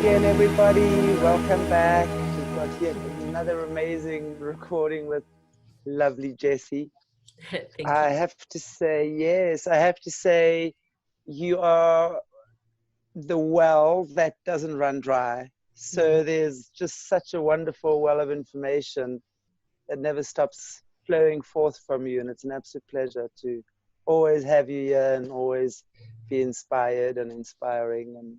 again, everybody. Welcome back. We've got yet another amazing recording with lovely Jessie. Thank you. I have to say, yes, I have to say, you are the well that doesn't run dry. So there's just such a wonderful well of information that never stops flowing forth from you. And it's an absolute pleasure to always have you here and always be inspired and inspiring. And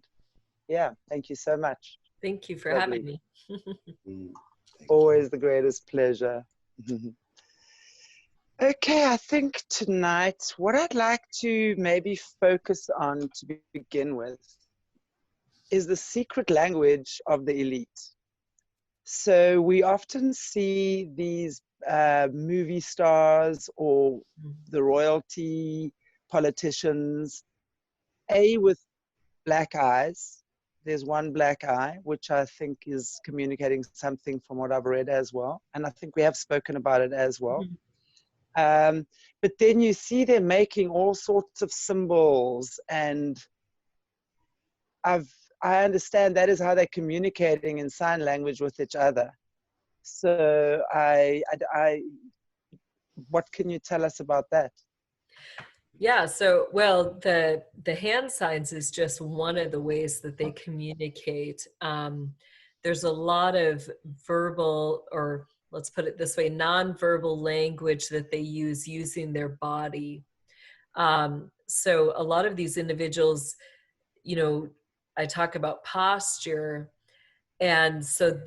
yeah, thank you so much. Thank you for Lovely. having me. Always the greatest pleasure. Okay, I think tonight what I'd like to maybe focus on to begin with is the secret language of the elite. So we often see these movie stars or the royalty, politicians, with black eyes. There's one black eye, which I think is communicating something from what I've read as well. And I think we have spoken about it as well. But then you see them making all sorts of symbols, and I understand that is how they're communicating in sign language with each other. So what can you tell us about that? Yeah, so, well, the hand signs is just one of the ways that they communicate. There's a lot of verbal, or let's put it this way, nonverbal language that they use using their body. So a lot of these individuals, you know, I talk about posture. And so,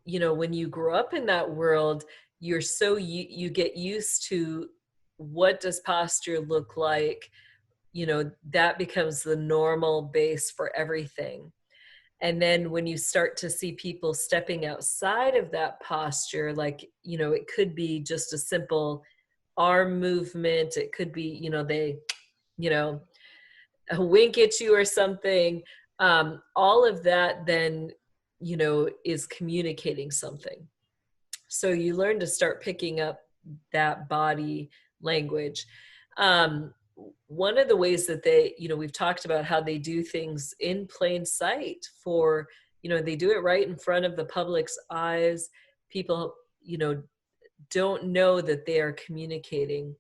you know, when you grow up in that world, you're so, you get used to what does posture look like, you know, that becomes the normal base for everything. And then when you start to see people stepping outside of that posture, like, you know, it could be just a simple arm movement. It could be, you know, they, you know, wink at you or something. All of that then, you know, is communicating something. So you learn to start picking up that body language. One of the ways that they, you know, we've talked about how they do things in plain sight for, you know, they do it right in front of the public's eyes. People, you know, don't know that they are communicating.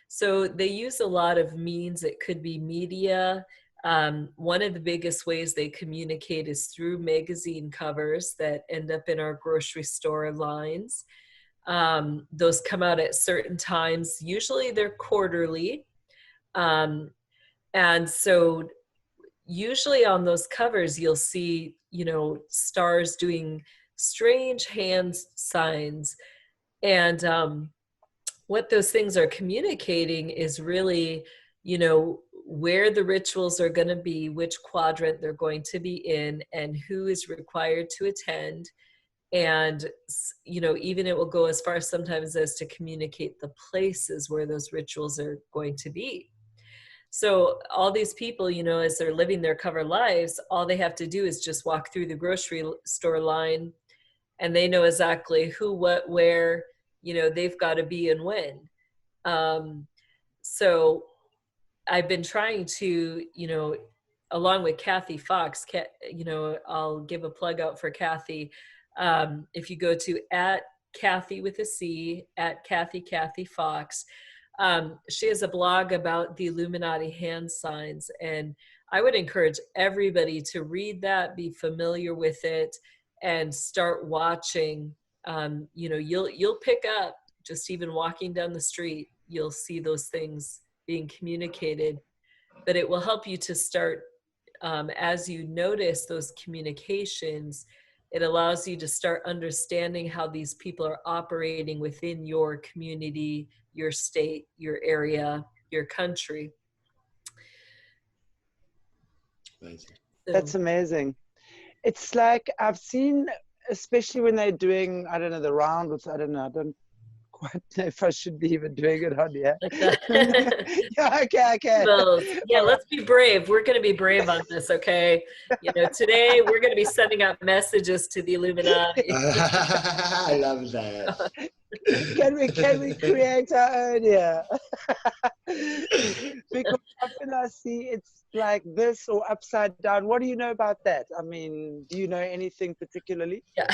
So they use a lot of means. It could be media. One of the biggest ways they communicate is through magazine covers that end up in our grocery store lines. Those come out at certain times. Usually they're quarterly. And so usually on those covers, you'll see, you know, stars doing strange hand signs. And what those things are communicating is really, you know, where the rituals are going to be, which quadrant they're going to be in, and who is required to attend. And, you know, even it will go as far sometimes as to communicate the places where those rituals are going to be. So all these people, you know, as they're living their cover lives, all they have to do is just walk through the grocery store line, and they know exactly who, what, where, you know, they've got to be and when. So I've been trying to, you know, along with Kathy Fox, you know, I'll give a plug out for Kathy. If you go to @Kathy with a C, @Kathy Fox, she has a blog about the Illuminati hand signs, and I would encourage everybody to read that, be familiar with it, and start watching. You know, you'll pick up, just even walking down the street, you'll see those things being communicated. But it will help you to start, as you notice those communications, it allows you to start understanding how these people are operating within your community, your state, your area, your country. Amazing. That's amazing. It's like I've seen, especially when they're doing, I don't know, the round with, I don't quite know if I should be even doing it on here. Yeah, okay. Well, yeah, let's be brave. We're going to be brave on this, okay? You know, today we're going to be sending out messages to the Illuminati. I love that. Can we create our own? Yeah. Because often I see it's like this or upside down. What do you know about that? I mean, do you know anything particularly? Yeah.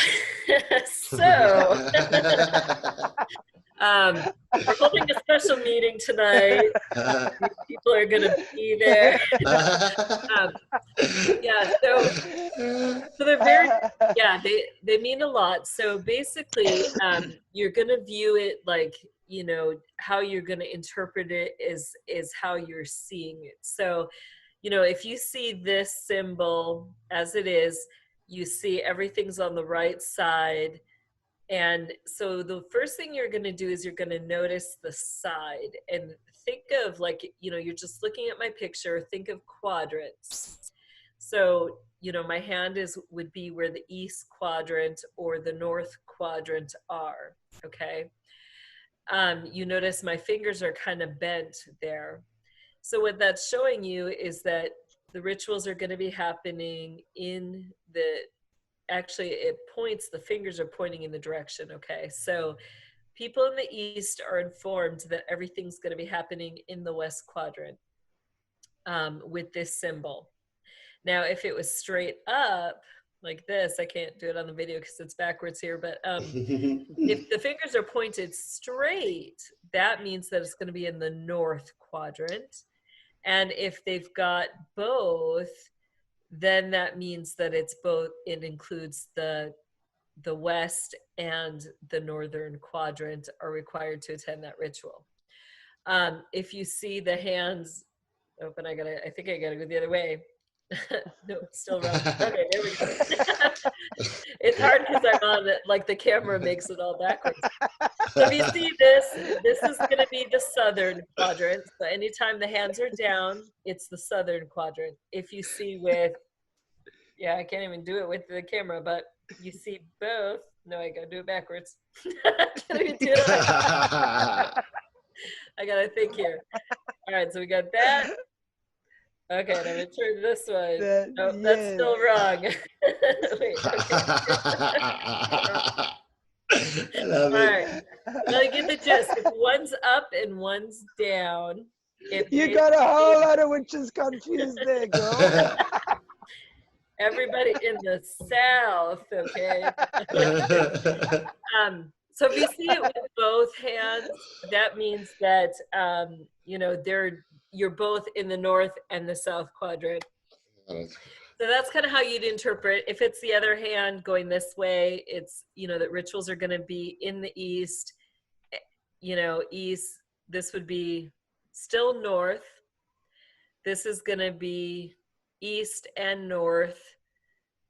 So, we're holding a special meeting tonight. People are going to be there. Yeah, so they're very, yeah, they mean a lot. So basically, you're going to view it like, you know, how you're going to interpret it is how you're seeing it. So, you know, if you see this symbol as it is, you see everything's on the right side. And so the first thing you're going to do is you're going to notice the side and think of, like, you know, you're just looking at my picture, think of quadrants. So, you know, my hand would be where the east quadrant or the north quadrant are, okay? You notice my fingers are kind of bent there. So what that's showing you is that the rituals are going to be happening in the, actually it points, the fingers are pointing in the direction, okay? So people in the east are informed that everything's going to be happening in the west quadrant with this symbol. Now, if it was straight up like this, I can't do it on the video because it's backwards here, but if the fingers are pointed straight, that means that it's going to be in the north quadrant. And if they've got both, then that means that it's both, it includes the west and the northern quadrant are required to attend that ritual. If you see the hands open, I think I gotta go the other way. No, still wrong. Okay, there we go. It's hard because I'm on it, like the camera makes it all backwards. So if you see this is going to be the southern quadrant. So anytime the hands are down, it's the southern quadrant. If you see with, yeah, I can't even do it with the camera, but you see both. No, I gotta do it backwards. I can't even do it. I gotta think here. All right, so we got that. Okay, and I'm gonna turn this one. No, that's still wrong. Wait, I love all it. right, now you get the gist. If one's up and one's down, you got a whole lot of witches confused there, girl. Everybody in the South, okay? So if you see it with both hands, that means that you know, you're both in the north and the south quadrant. So that's kind of how you'd interpret. If it's the other hand going this way, it's, you know, that rituals are going to be in the east, you know, east. This would be still north. This is going to be east and north.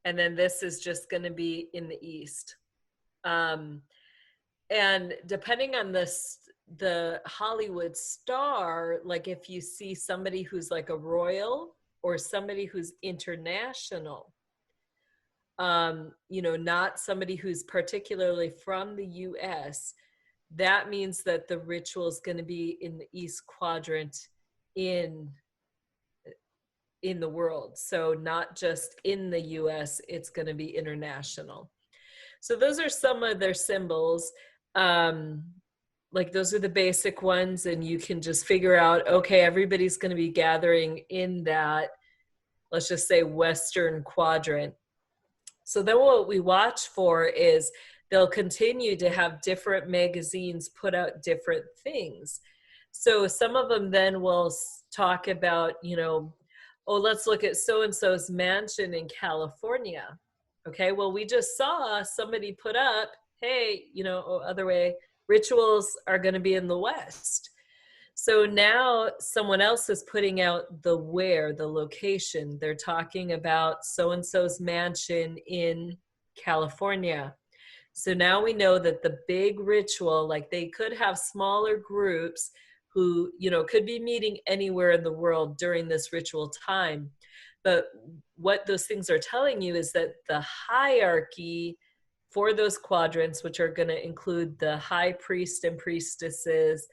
And then this is just going to be in the east. And depending on the Hollywood star, like if you see somebody who's like a royal or somebody who's international, you know, not somebody who's particularly from the US, that means that the ritual is going to be in the east quadrant in the world. So not just in the US, it's going to be international. So those are some of their symbols. Like those are the basic ones, and you can just figure out, okay, everybody's going to be gathering in that, let's just say, western quadrant. So then what we watch for is they'll continue to have different magazines put out different things. So some of them then will talk about, you know, oh, let's look at so-and-so's mansion in California. Okay, well, we just saw somebody put up, hey, you know, other way, rituals are going to be in the West. So now someone else is putting out the where, the location. They're talking about so-and-so's mansion in California. So now we know that the big ritual, like they could have smaller groups who, you know, could be meeting anywhere in the world during this ritual time. But what those things are telling you is that the hierarchy for those quadrants, which are going to include the high priest and priestesses,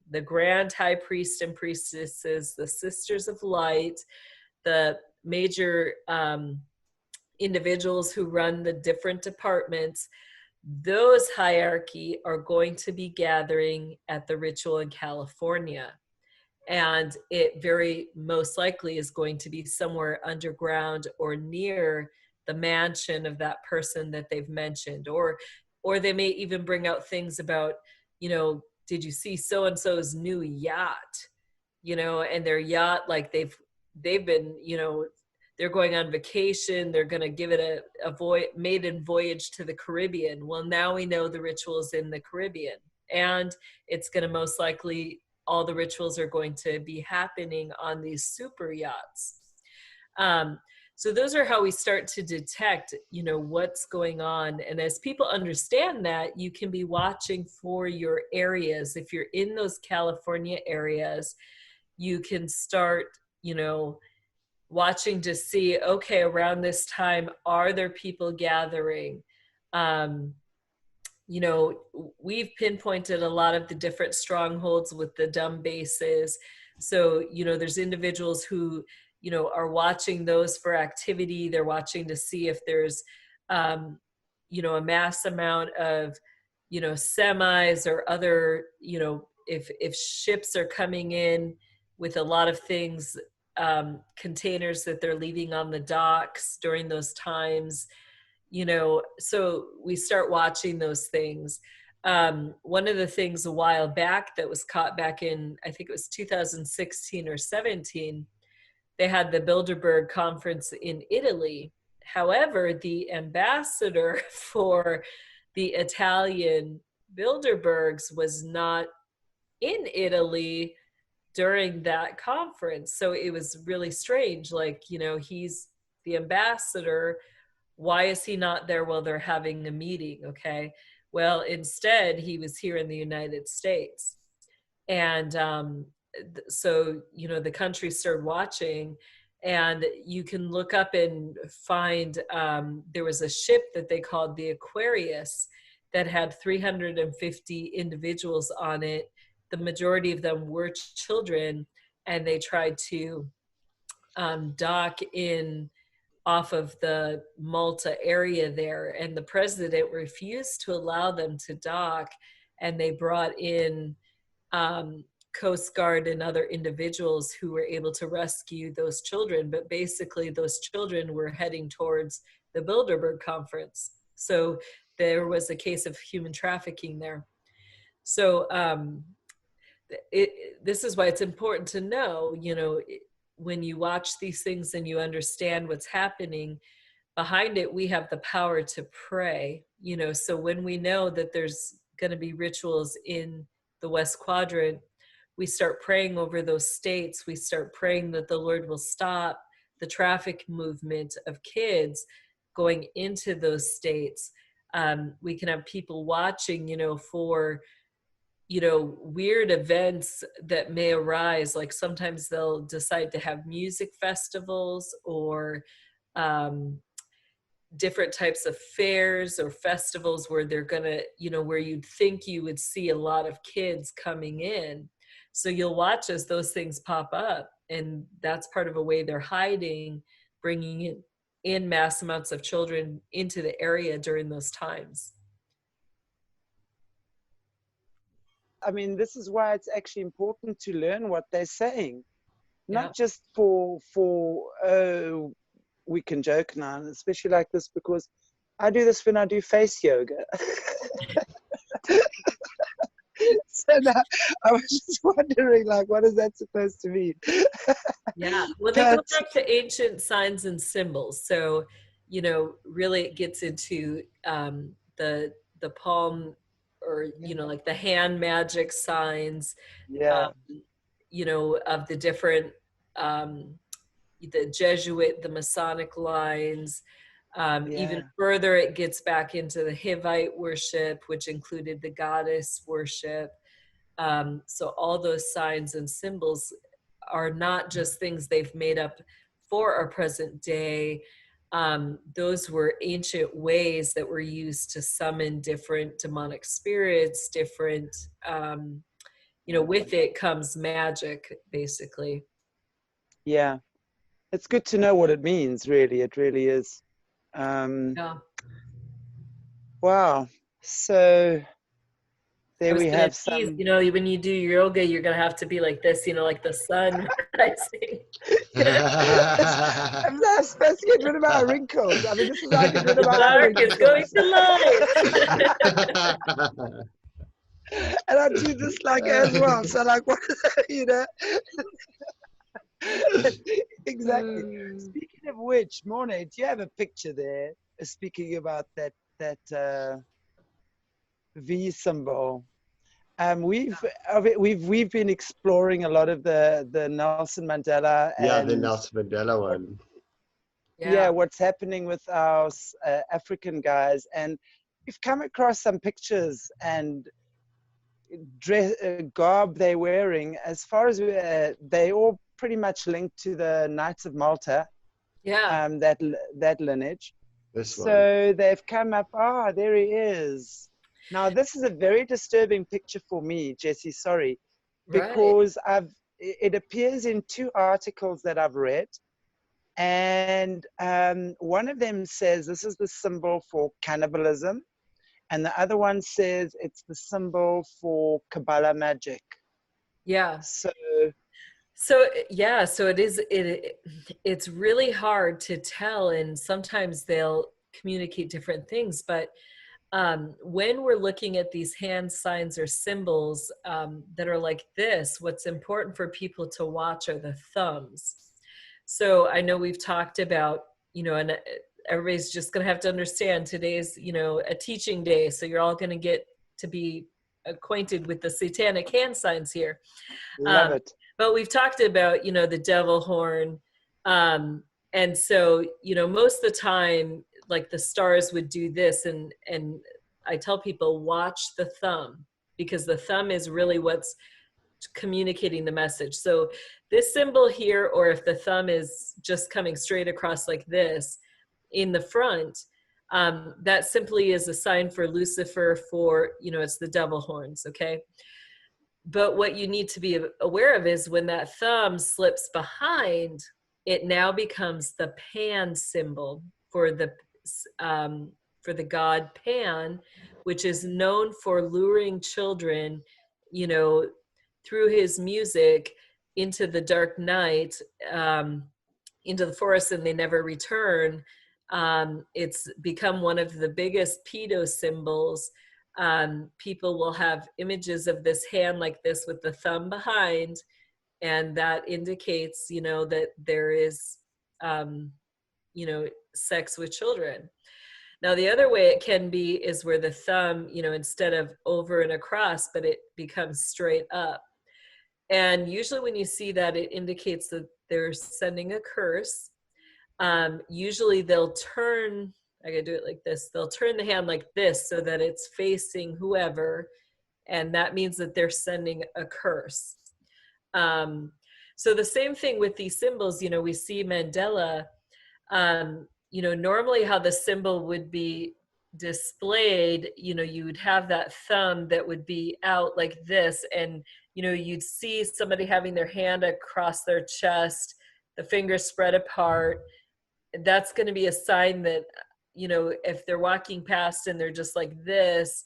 the grand high priest and priestesses, the sisters of light, the major individuals who run the different departments, those hierarchy are going to be gathering at the ritual in California. And it very most likely is going to be somewhere underground or near the mansion of that person that they've mentioned. Or they may even bring out things about, you know, did you see so-and-so's new yacht? You know, and their yacht, like they've been, you know, they're going on vacation, they're going to give it a maiden voyage to the Caribbean. Well, now we know the ritual's in the Caribbean, and it's going to most likely, all the rituals are going to be happening on these super yachts. So those are how we start to detect, you know, what's going on. And as people understand that, you can be watching for your areas. If you're in those California areas, you can start, you know, watching to see, okay, around this time, are there people gathering? You know, we've pinpointed a lot of the different strongholds with the dumb bases. So, you know, there's individuals who, you know, are watching those for activity. They're watching to see if there's, you know, a mass amount of, you know, semis or other, you know, if ships are coming in with a lot of things, containers that they're leaving on the docks during those times, you know, so we start watching those things. One of the things a while back that was caught back in, I think it was 2016 or 17, they had the Bilderberg conference in Italy. However, the ambassador for the Italian Bilderbergs was not in Italy during that conference. So it was really strange. Like, you know, he's the ambassador. Why is he not there while they're having a meeting? Okay. Well, instead, he was here in the United States. And so, you know, the country started watching, and you can look up and find there was a ship that they called the Aquarius that had 350 individuals on it. The majority of them were children, and they tried to dock in off of the Malta area there, and the president refused to allow them to dock, and they brought in Coast Guard and other individuals who were able to rescue those children. But basically those children were heading towards the Bilderberg conference. So there was a case of human trafficking there. So this is why it's important to know, you know, when you watch these things and you understand what's happening behind it, we have the power to pray, you know. So when we know that there's going to be rituals in the West Quadrant, we start praying over those states. We start praying that the Lord will stop the traffic movement of kids going into those states. We can have people watching, you know, for, you know, weird events that may arise. Like sometimes they'll decide to have music festivals or different types of fairs or festivals where they're gonna, you know, where you'd think you would see a lot of kids coming in. So you'll watch as those things pop up, and that's part of a way they're hiding, bringing in mass amounts of children into the area during those times. I mean, this is why it's actually important to learn what they're saying, not Yeah. just for we can joke now, especially like this, because I do this when I do face yoga. So now I was just wondering, like, what is that supposed to mean? Yeah, well, they go back to ancient signs and symbols. So, you know, really it gets into the palm, or, you know, like the hand magic signs, Yeah, you know, of the different, the Jesuit, the Masonic lines. Even yeah, further, it gets back into the Hivite worship, which included the goddess worship. So all those signs and symbols are not just things they've made up for our present day. Those were ancient ways that were used to summon different demonic spirits, different, you know, with it comes magic, basically. yeah. It's good to know what it means, really. It really is. Yeah. Wow. So there was we gonna have tease, some. you know, when you do yoga, you're gonna have to be like this, you know, like the sun rising. I'm not supposed to get rid of my wrinkles. I mean, this is how I get rid of The my dark is going wrinkles. to light. And I do this like as well. So like, what is that, you know? Exactly. Speaking of which, Mornay, do you have a picture there? Speaking about that V symbol. We've been exploring a lot of the Nelson Mandela Yeah, the and Nelson Mandela one. yeah, what's happening with our African guys, and we've come across some pictures and garb they're wearing. As far as they all pretty much linked to the Knights of Malta, Yeah. that lineage. This one. So they've come up. Ah, there he is. Now this is a very disturbing picture for me, Jessie. Sorry, Right. because it appears in two articles that I've read. And one of them says this is the symbol for cannibalism, and the other one says it's the symbol for Kabbalah magic. Yeah. So Yeah, so it's really hard to tell, and sometimes they'll communicate different things, but when we're looking at these hand signs or symbols that are like this, what's important for people to watch are the thumbs. So I know we've talked about, you know, and everybody's just going to have to understand today's, you know, a teaching day. So you're all going to get to be acquainted with the satanic hand signs here. love it. But we've talked about, you know, the devil horn. And so, you know, most of the time, like the stars would do this. And I tell people, watch the thumb, because the thumb is really what's communicating the message. So this symbol here, or if the thumb is just coming straight across like this in the front, that simply is a sign for Lucifer, for, you know, it's the devil horns, okay? But what you need to be aware of is when that thumb slips behind, it now becomes the Pan symbol for the god Pan, which is known for luring children, you know, through his music into the dark night, into the forest, and they never return. It's become one of the biggest pedo symbols. People will have images of this hand like this with the thumb behind, and that indicates, you know, that there is, you know, sex with children. Now, the other way it can be is where the thumb, you know, instead of over and across, but it becomes straight up. And usually when you see that, it indicates that they're sending a curse. Usually they'll turn, I gotta do it like this, they'll turn the hand like this so that it's facing whoever, and that means that they're sending a curse. So the same thing with these symbols, you know, we see Mandela, you know, normally how the symbol would be displayed, you know, you would have that thumb that would be out like this, and, you know, you'd see somebody having their hand across their chest, the fingers spread apart. That's going to be a sign that, you know, if they're walking past and they're just like this,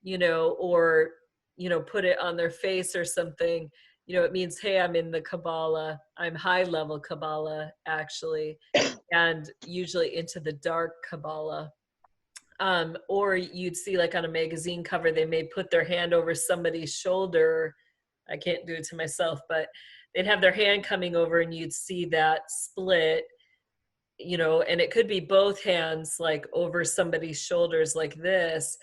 you know, or, you know, put it on their face or something, you know, it means, hey, I'm in the Kabbalah. I'm high level Kabbalah, actually, and usually into the dark Kabbalah. Or you'd see like on a magazine cover, they may put their hand over somebody's shoulder. I can't do it to myself, but they'd have their hand coming over and you'd see that split, you know, and it could be both hands like over somebody's shoulders like this.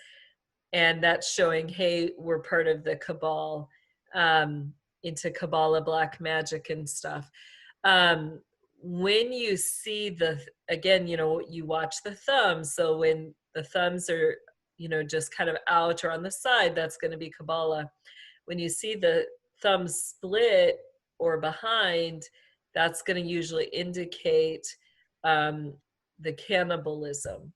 And that's showing, hey, we're part of the cabal, into Kabbalah black magic and stuff. When you see again, you know, you watch the thumbs. So when the thumbs are, you know, just kind of out or on the side, that's going to be Kabbalah. When you see the thumbs split or behind, that's going to usually indicate the cannibalism.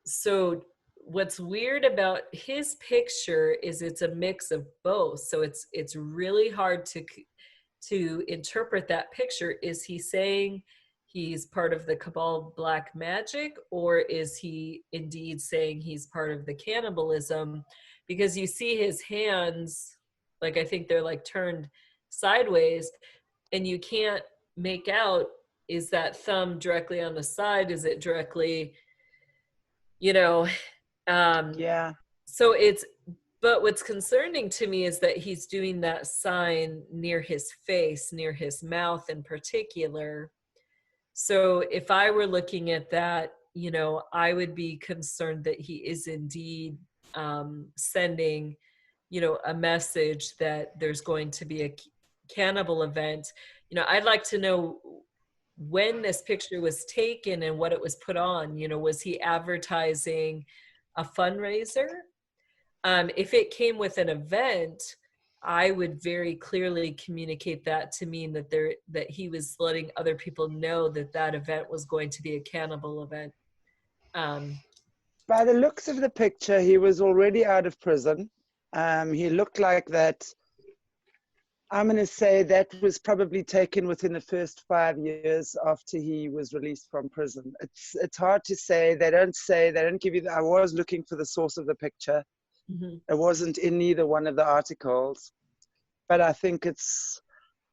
So what's weird about his picture is it's a mix of both. So it's really hard to interpret that picture. Is he saying he's part of the cabal black magic, or is he indeed saying he's part of the cannibalism? because you see his hands, like I think they're like turned sideways, and you can't make out, is that thumb directly on the side? Is it directly, you know, Yeah. so it's, but what's concerning to me is that he's doing that sign near his face, near his mouth in particular. So if I were looking at that, you know, I would be concerned that he is indeed sending, you know, a message that there's going to be a cannibal event. You know, I'd like to know when this picture was taken and what it was put on. You know, was he advertising a fundraiser? If it came with an event, I would very clearly communicate that to mean that that he was letting other people know that that event was going to be a cannibal event. By the looks of the picture, he was already out of prison. He looked like that. I'm going to say that was probably taken within the first 5 years after he was released from prison. It's hard to say. They don't give you. I was looking for the source of the picture. Mm-hmm. It wasn't in either one of the articles, but I think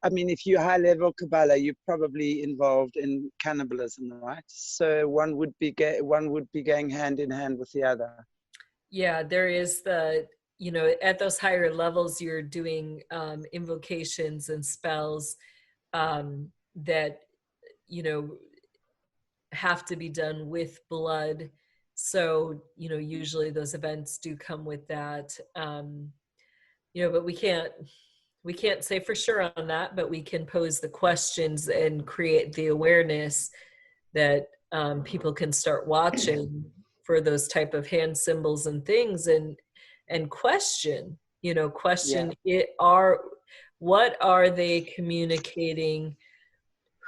I mean, if you're high level Kabbalah, you're probably involved in cannibalism, right? So one would be going hand in hand with the other. Yeah, there is you know, at those higher levels, you're doing invocations and spells that, you know, have to be done with blood. So, you know, usually those events do come with that. You know, but we can't say for sure on that, but we can pose the questions and create the awareness that people can start watching for those type of hand symbols and things, and question, you know, question what are they communicating?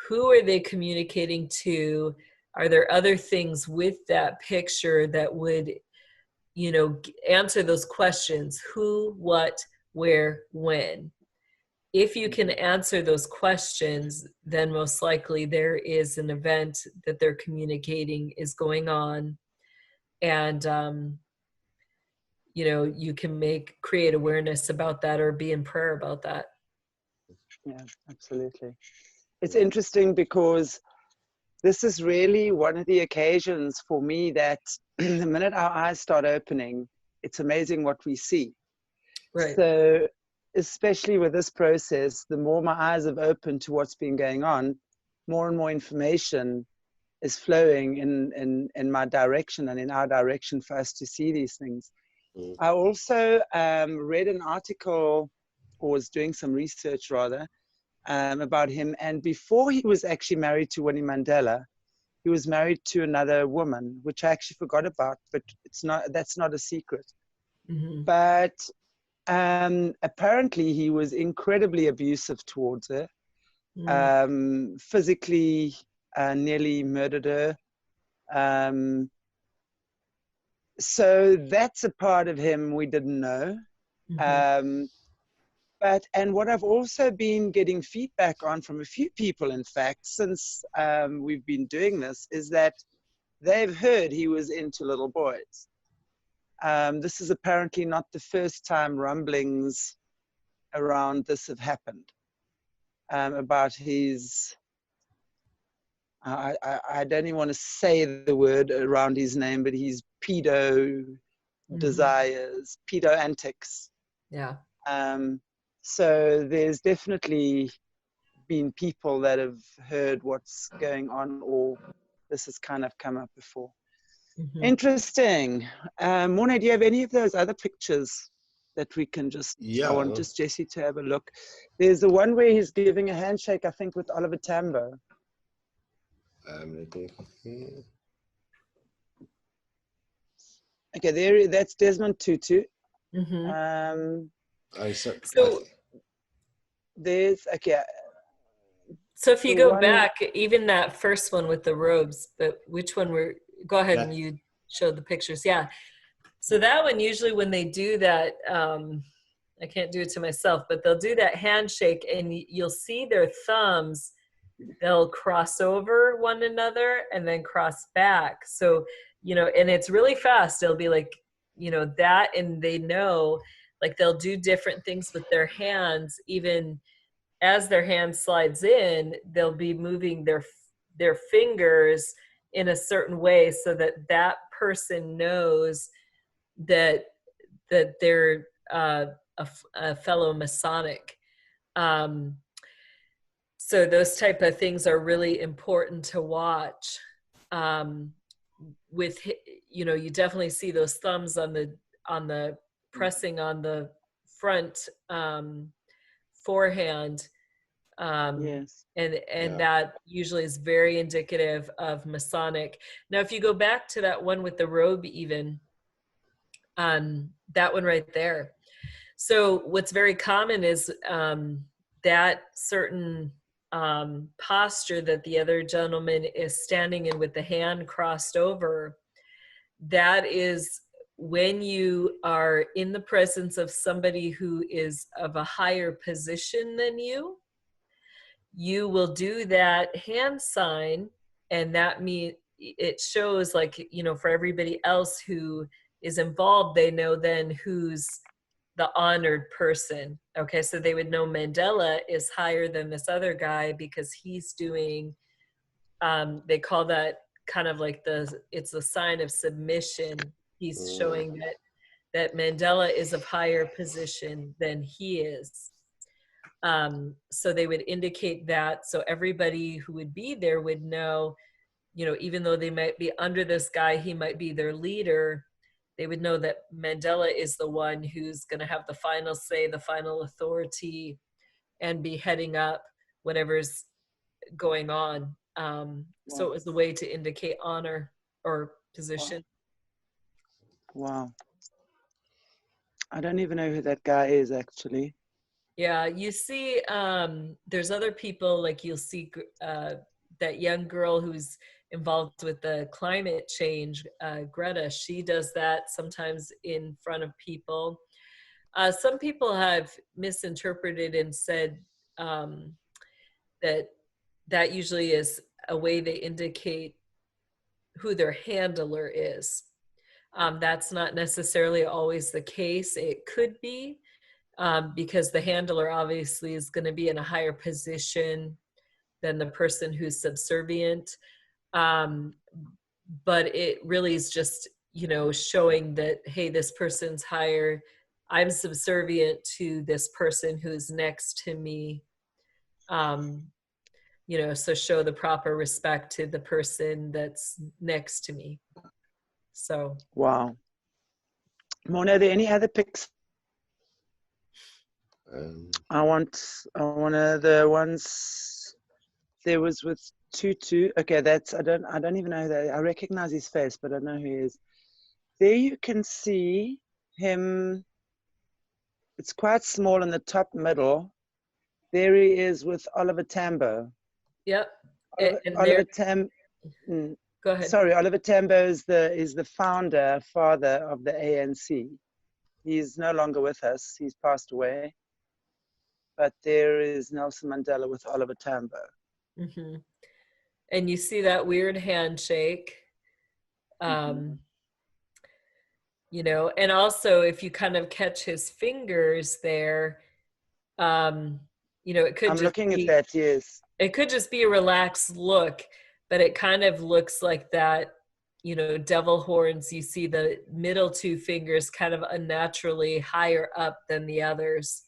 Who are they communicating to? Are there other things with that picture that would, you know, answer those questions? Who, what, where, when? If you can answer those questions, then most likely there is an event that they're communicating is going on. And, you know, you can create awareness about that or be in prayer about that. Yeah, absolutely. It's interesting because this is really one of the occasions for me that the minute our eyes start opening, it's amazing what we see. Right. So especially with this process, the more my eyes have opened to what's been going on, more and more information is flowing in my direction and in our direction for us to see these things. I also read an article, or was doing some research rather, about him. And before he was actually married to Winnie Mandela, he was married to another woman, which I actually forgot about, but that's not a secret. Mm-hmm. But apparently he was incredibly abusive towards her, physically nearly murdered her. So that's a part of him we didn't know. Mm-hmm. And what I've also been getting feedback on from a few people, in fact, since we've been doing this, is that they've heard he was into little boys. This is apparently not the first time rumblings around this have happened, about his, I don't even want to say the word around his name, but his pedo desires, pedo antics. Yeah. So there's definitely been people that have heard what's going on, or this has kind of come up before. Mm-hmm. Interesting. Morne, do you have any of those other pictures that we can just, Yeah. I want just Jessie to have a look. There's the one where he's giving a handshake, I think, with Oliver Tambo. Okay, that's Desmond Tutu. Mm-hmm. So there's, okay. So if you go back, even that first one with the robes, but which one go ahead and you showed the pictures. Yeah. So that one, usually when they do that, I can't do it to myself, but they'll do that handshake and you'll see their thumbs, they'll cross over one another and then cross back. So, you know, and it's really fast. It'll be like, you know, that, and they know, like, they'll do different things with their hands. Even as their hand slides in, they'll be moving their fingers in a certain way so that that person knows that they're a fellow Masonic. So those type of things are really important to watch. With, you know, you definitely see those thumbs on the pressing on the front forehand. Yes. And Yeah. that usually is very indicative of Masonic. Now, if you go back to that one with the robe, even that one right there. So what's very common is that certain posture that the other gentleman is standing in with the hand crossed over. That is when you are in the presence of somebody who is of a higher position than you. You will do that hand sign, and that means it shows, like, you know, for everybody else who is involved, they know then who's the honored person. Okay, so they would know Mandela is higher than this other guy because he's doing, they call that kind of like it's a sign of submission. He's showing that Mandela is of higher position than he is. So they would indicate that, so everybody who would be there would know, you know, even though they might be under this guy, he might be their leader, they would know that Mandela is the one who's going to have the final say, the final authority, and be heading up whatever's going on. So it was a way to indicate honor or position. Wow. I don't even know who that guy is, actually. Yeah, you see, there's other people, like you'll see that young girl who's involved with the climate change, Greta. She does that sometimes in front of people. Some people have misinterpreted and said that usually is a way they indicate who their handler is. That's not necessarily always the case. It could be. Because the handler obviously is going to be in a higher position than the person who's subservient. But it really is just, you know, showing that, hey, this person's higher. I'm subservient to this person who's next to me. You know, so show the proper respect to the person that's next to me. So. Wow. Mona, are there any other pics? I want the ones there was with Tutu. Okay, that's I don't even know that. I recognize his face, but I don't know who he is. There you can see him. It's quite small in the top middle. There he is with Oliver Tambo. Yep. Oliver Tambo. Go ahead. Sorry, Oliver Tambo is the father of the ANC. He's no longer with us. He's passed away. But there is Nelson Mandela with Oliver Tambo. Mm-hmm. And you see that weird handshake, you know, and also if you kind of catch his fingers there, you know, it could I'm just looking at that, yes. It could just be a relaxed look, but it kind of looks like that, you know, devil horns. You see the middle two fingers kind of unnaturally higher up than the others.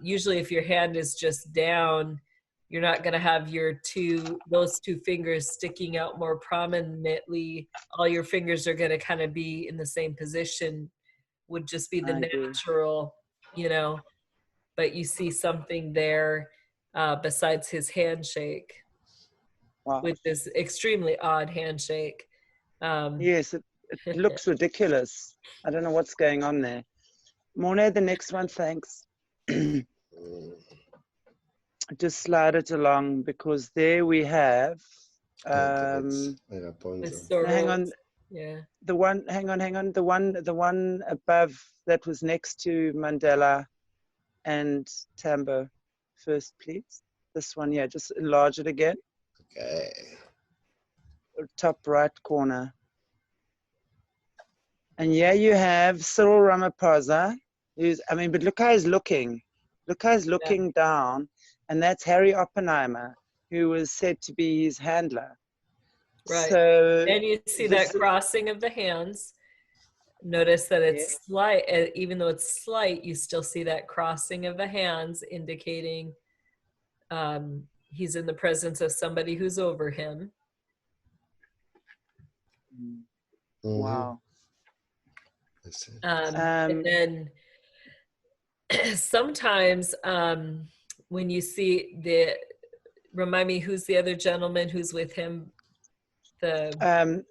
Usually if your hand is just down, you're not going to have those two fingers sticking out more prominently. All your fingers are going to kind of be in the same position, would just be the natural, you know, but you see something there besides his handshake, with this extremely odd handshake. Yes, it looks ridiculous. I don't know what's going on there. Morne, the next one, thanks. Just slide it along because there we have hang on. Yeah. The one the one above that was next to Mandela and Tambo first, please. This one, yeah, just enlarge it again. Okay. Top right corner. And yeah, you have Cyril Ramaphosa, who's, I mean, but look how he's looking. Look how he's looking down. And that's Harry Oppenheimer, who was said to be his handler. Right. So, And you see that crossing of the hands. Notice that it's slight, even though it's slight, you still see that crossing of the hands indicating he's in the presence of somebody who's over him. Wow. And then sometimes when you see remind me, who's the other gentleman who's with him? The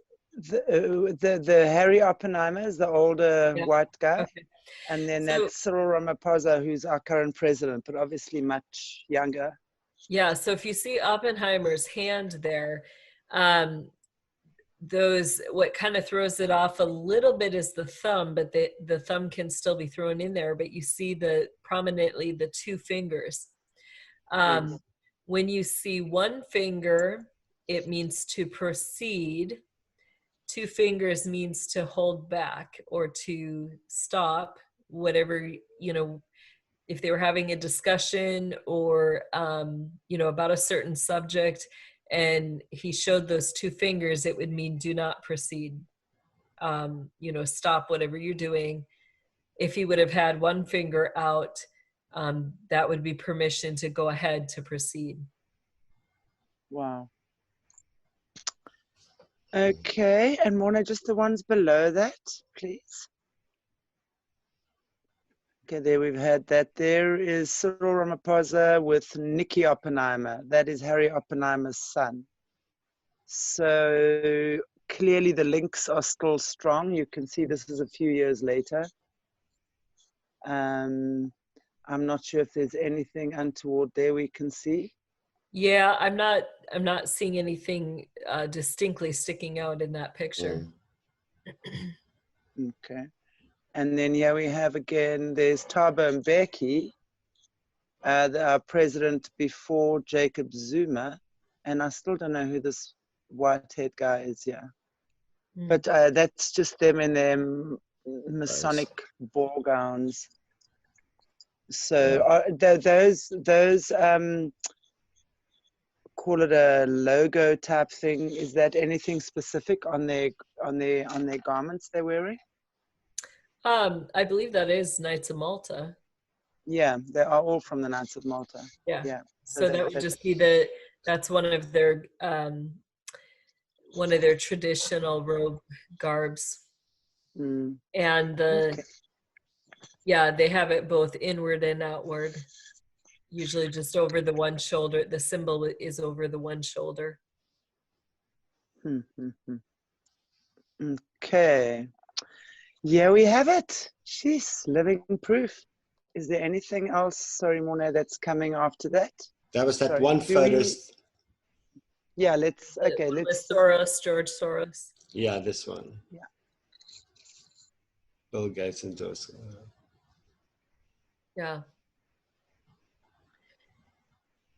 Harry Oppenheimer is the older white guy. Okay. And then that's Cyril Ramaphosa, who's our current president, but obviously much younger. Yeah, so if you see Oppenheimer's hand there, what kind of throws it off a little bit is the thumb, but the thumb can still be thrown in there, but you see prominently the two fingers. When you see one finger, it means to proceed. Two fingers means to hold back or to stop, whatever, if they were having a discussion or, about a certain subject, and he showed those two fingers, it would mean do not proceed. Stop whatever you're doing. If he would have had one finger out, that would be permission to go ahead to proceed. Wow. Okay, and Mona, just the ones below that, please. Okay, there we've had that. There is Cyril Ramaphosa with Nikki Oppenheimer. That is Harry Oppenheimer's son. So clearly the links are still strong. You can see this is a few years later. I'm not sure if there's anything untoward there we can see. Yeah, I'm not seeing anything distinctly sticking out in that picture. Okay. And then here we have again, there's Thabo Mbeki, our president before Jacob Zuma. And I still don't know who this white-haired guy is here. But that's just them in their Masonic ball gowns. So those call it a logo type thing. Is that anything specific on their garments they're wearing? I believe that is Knights of Malta. Yeah, they are all from the Knights of Malta. Yeah. So that would just be that's one of their traditional robe garbs. And they have it both inward and outward. Usually just over the one shoulder. The symbol is over the one shoulder. Okay. Yeah, we have it. She's living proof. Is there anything else, sorry, Mona, that's coming after that? That was that one photo. Yeah, let's. Soros, George Soros. Yeah, this one. Yeah. Bill Gates and those. Yeah.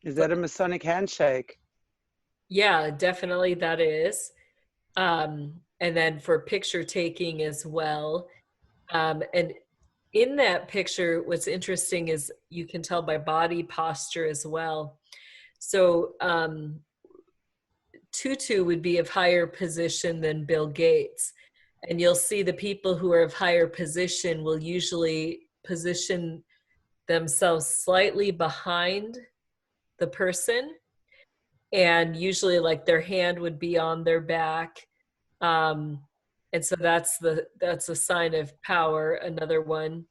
Is that a Masonic handshake? Yeah, definitely that is. And then for picture taking as well. And in that picture, what's interesting is you can tell by body posture as well. So Tutu would be of higher position than Bill Gates. And you'll see the people who are of higher position will usually position themselves slightly behind the person. And usually like their hand would be on their back. And so that's a sign of power, another one.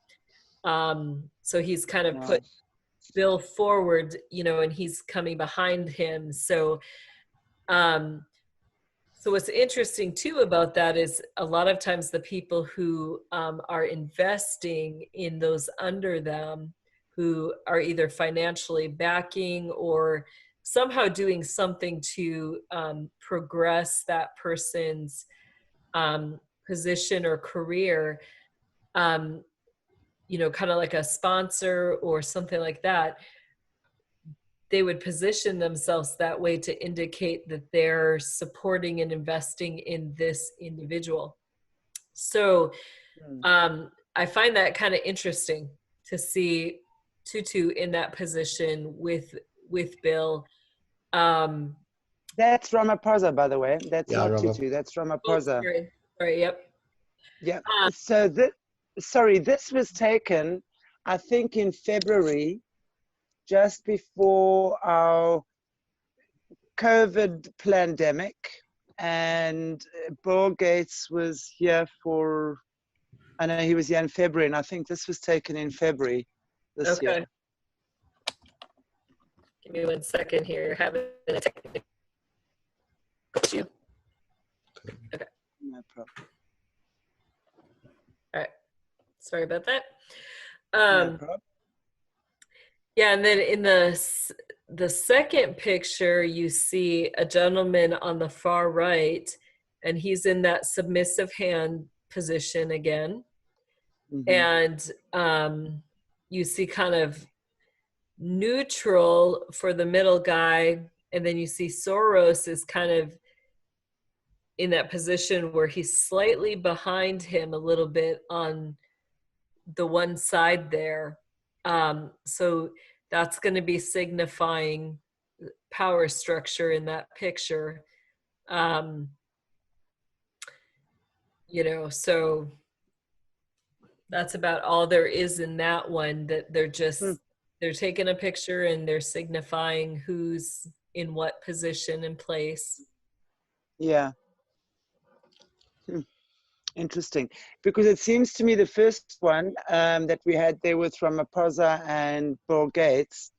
So he's kind of put Bill forward, and he's coming behind him. So what's interesting too about that is a lot of times the people who are investing in those under them, who are either financially backing or somehow doing something to progress that person's position or career, kind of like a sponsor or something like that, they would position themselves that way to indicate that they're supporting and investing in this individual. So Mm. I find that kind of interesting to see Tutu in that position with Bill. That's Ramaphosa, by the way. That's Yeah, not Robert. Tutu. That's Oh, Ramaphosa. sorry, yep. Yeah. So this was taken, I think, in February, just before our COVID pandemic, and Bill Gates was here for. I know he was here in February, and I think this was taken in February this year. Give me 1 second here. You're having a technical issue. Okay. No problem. All right. Sorry about that. No problem. Yeah, and then in the second picture, you see a gentleman on the far right, and he's in that submissive hand position again. Mm-hmm. And you see kind of neutral for the middle guy, and then you see Soros is kind of in that position where he's slightly behind him a little bit on the one side there. So that's going to be signifying power structure in that picture. So that's about all there is in that one, that they're taking a picture and they're signifying who's in what position and place. Yeah. Interesting, because it seems to me the first one that we had there with Ramaphosa and Bill Gates,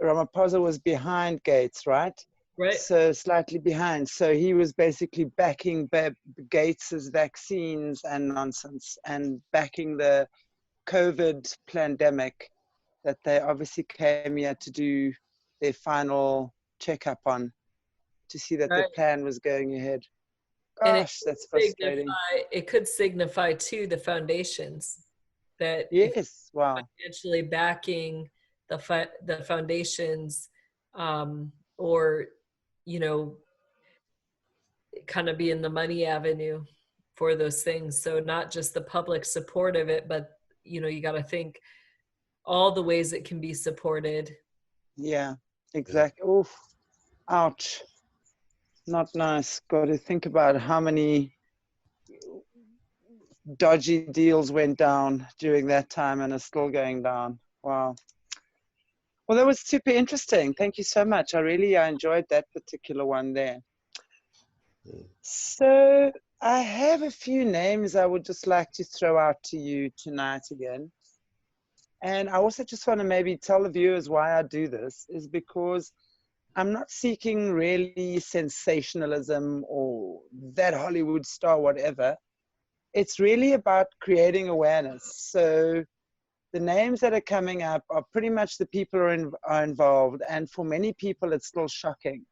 Ramaphosa was behind Gates, right? Right. So slightly behind. So he was basically backing Gates's vaccines and nonsense, and backing the COVID pandemic that they obviously came here to do their final checkup on, to see that the plan was going ahead. Gosh, that's frustrating. It could signify too the foundations that yes, wow, financially backing the foundations, or kind of be in the money avenue for those things. So not just the public support of it, but you got to think all the ways it can be supported. Yeah, exactly. Oof, ouch. Not nice. Got to think about how many dodgy deals went down during that time and are still going down. Wow. Well, that was super interesting. Thank you so much. I enjoyed that particular one there. So I have a few names I would just like to throw out to you tonight again. And I also just want to maybe tell the viewers why I do this is because I'm not seeking really sensationalism or that Hollywood star, whatever. It's really about creating awareness. So the names that are coming up are pretty much the people are involved. And for many people, it's still shocking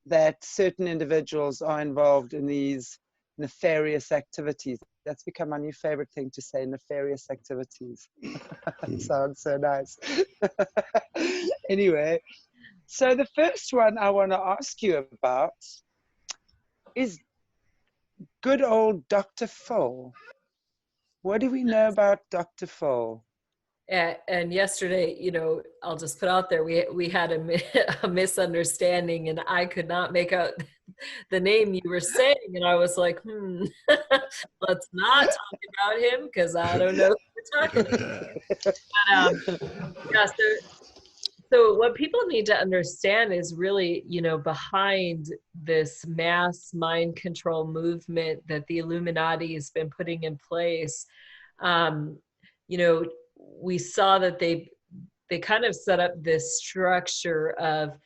that certain individuals are involved in these nefarious activities. That's become my new favorite thing to say, nefarious activities. It sounds so nice. Anyway, so the first one I want to ask you about is good old Dr. Phil. What do we know about Dr. Phil? And yesterday, I'll just put out there, we had a misunderstanding, and I could not make out the name you were saying, and I was like, let's not talk about him because I don't know who we're talking about. But, yeah, so what people need to understand is really, behind this mass mind control movement that the Illuminati has been putting in place, we saw that they kind of set up this structure of,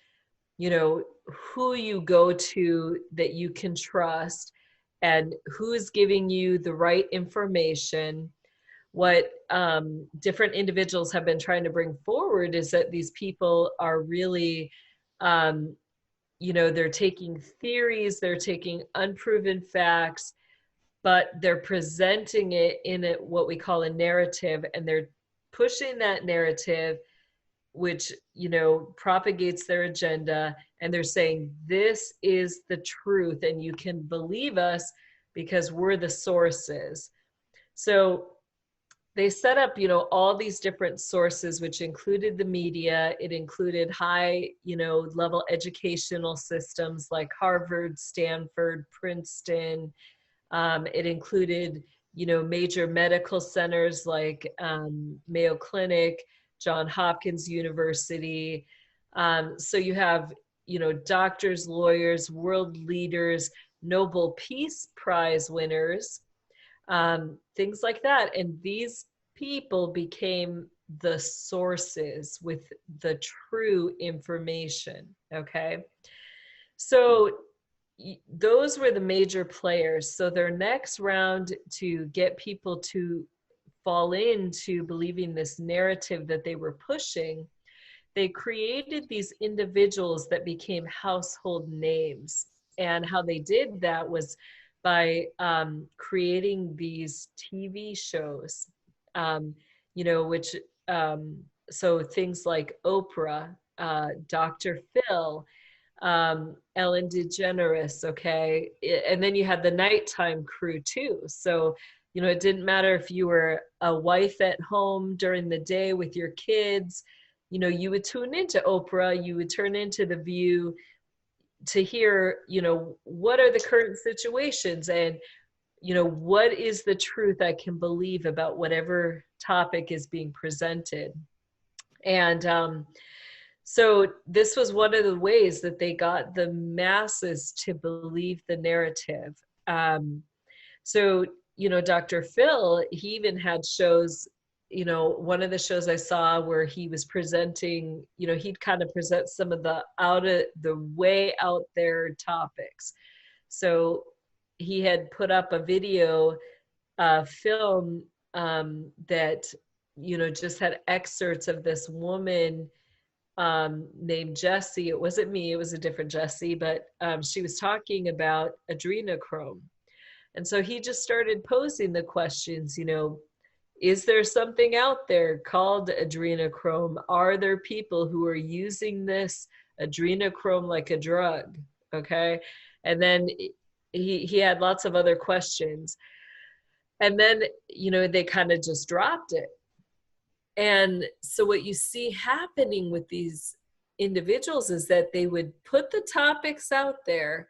who you go to that you can trust and who is giving you the right information. What different individuals have been trying to bring forward is that these people are really, they're taking theories, they're taking unproven facts, but they're presenting it in what we call a narrative, and they're pushing that narrative, which propagates their agenda, and they're saying this is the truth and you can believe us because we're the sources. So they set up, you know, all these different sources, which included the media. It included high, you know, level educational systems like Harvard, Stanford, Princeton. It included, you know, major medical centers like Mayo Clinic, Johns Hopkins University. So you have, you know, doctors, lawyers, world leaders, Nobel Peace Prize winners, things like that. And these people became the sources with the true information, okay? So those were the major players. So their next round to get people to fall into believing this narrative that they were pushing, they created these individuals that became household names. And how they did that was by creating these TV shows, you know, which, so things like Oprah, Dr. Phil, Ellen DeGeneres, okay? And then you had the nighttime crew too. So, you know, it didn't matter if you were a wife at home during the day with your kids, you know, you would tune into Oprah, you would turn into The View to hear, you know, what are the current situations and, you know, what is the truth I can believe about whatever topic is being presented. And so this was one of the ways that they got the masses to believe the narrative. So, you know, Dr. Phil, he even had shows, you know, one of the shows I saw where he was presenting, you know, he'd kind of present some of the way out there topics. So he had put up a video film that, you know, just had excerpts of this woman named Jessie. It wasn't me, it was a different Jessie, but she was talking about adrenochrome. And so he just started posing the questions, you know, is there something out there called adrenochrome? Are there people who are using this adrenochrome like a drug? Okay. And then he had lots of other questions. And then, you know, they kind of just dropped it. And so what you see happening with these individuals is that they would put the topics out there,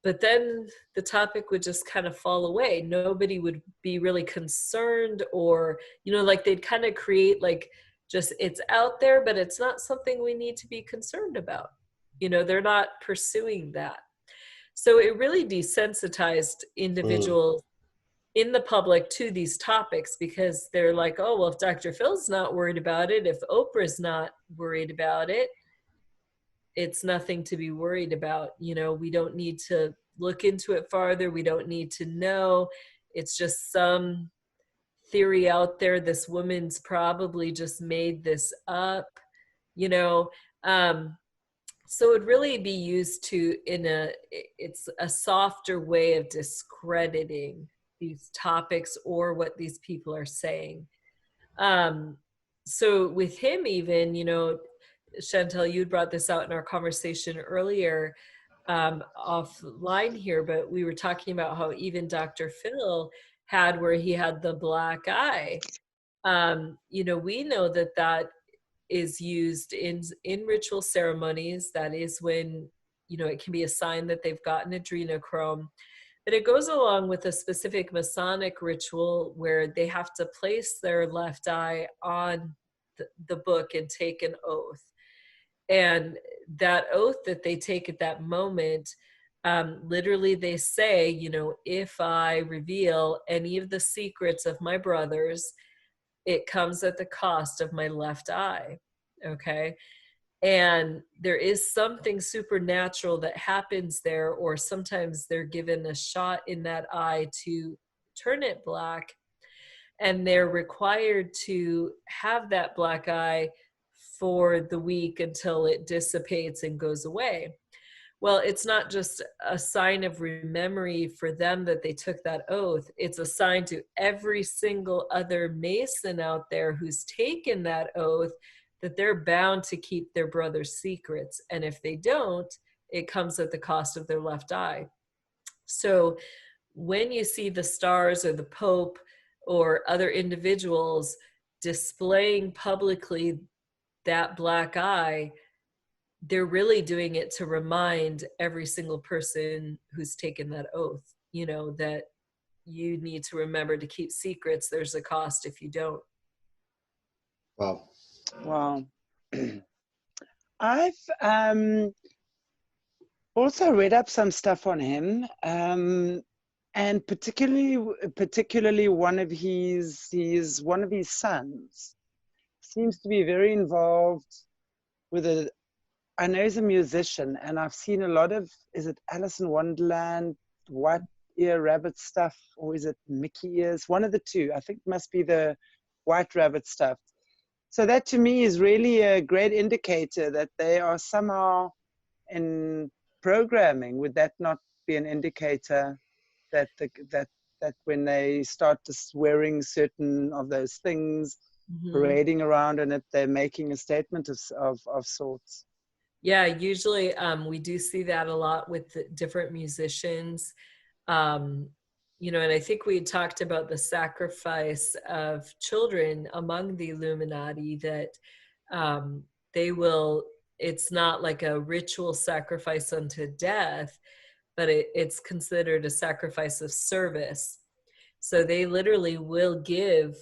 but then the topic would just kind of fall away. Nobody would be really concerned, or, you know, like they'd kind of create like just, it's out there, but it's not something we need to be concerned about. You know, they're not pursuing that. So it really desensitized individuals in the public to these topics, because they're like, oh, well, if Dr. Phil's not worried about it, if Oprah's not worried about it, it's nothing to be worried about. You know, we don't need to look into it farther. We don't need to know. It's just some theory out there. This woman's probably just made this up, you know. So it'd really be used to, it's a softer way of discrediting these topics or what these people are saying. So with him even, you know, Chantel, you brought this out in our conversation earlier offline here, but we were talking about how even Dr. Phil had where he had the black eye. You know, we know that that is used in ritual ceremonies. That is when, you know, it can be a sign that they've gotten adrenochrome. But it goes along with a specific Masonic ritual where they have to place their left eye on the book and take an oath. And that oath that they take at that moment, literally they say, you know, if I reveal any of the secrets of my brothers, it comes at the cost of my left eye, okay? And there is something supernatural that happens there, or sometimes they're given a shot in that eye to turn it black, and they're required to have that black eye for the week until it dissipates and goes away. Well, it's not just a sign of memory for them that they took that oath. It's a sign to every single other Mason out there who's taken that oath that they're bound to keep their brother's secrets. And if they don't, it comes at the cost of their left eye. So when you see the stars or the Pope or other individuals displaying publicly that black eye, they're really doing it to remind every single person who's taken that oath, you know, that you need to remember to keep secrets. There's a cost if you don't. Wow. Wow. I've also read up some stuff on him, and particularly one of his sons seems to be very involved with a. I know he's a musician, and I've seen a lot of, is it Alice in Wonderland, White Ear Rabbit stuff, or is it Mickey Ears? One of the two. I think it must be the White Rabbit stuff. So that to me is really a great indicator that they are somehow in programming. Would that not be an indicator that that when they start just wearing certain of those things, parading around in it, they're making a statement of sorts? Yeah, usually we do see that a lot with the different musicians. You know, and I think we talked about the sacrifice of children among the Illuminati, that they will, it's not like a ritual sacrifice unto death, but it's considered a sacrifice of service. So they literally will give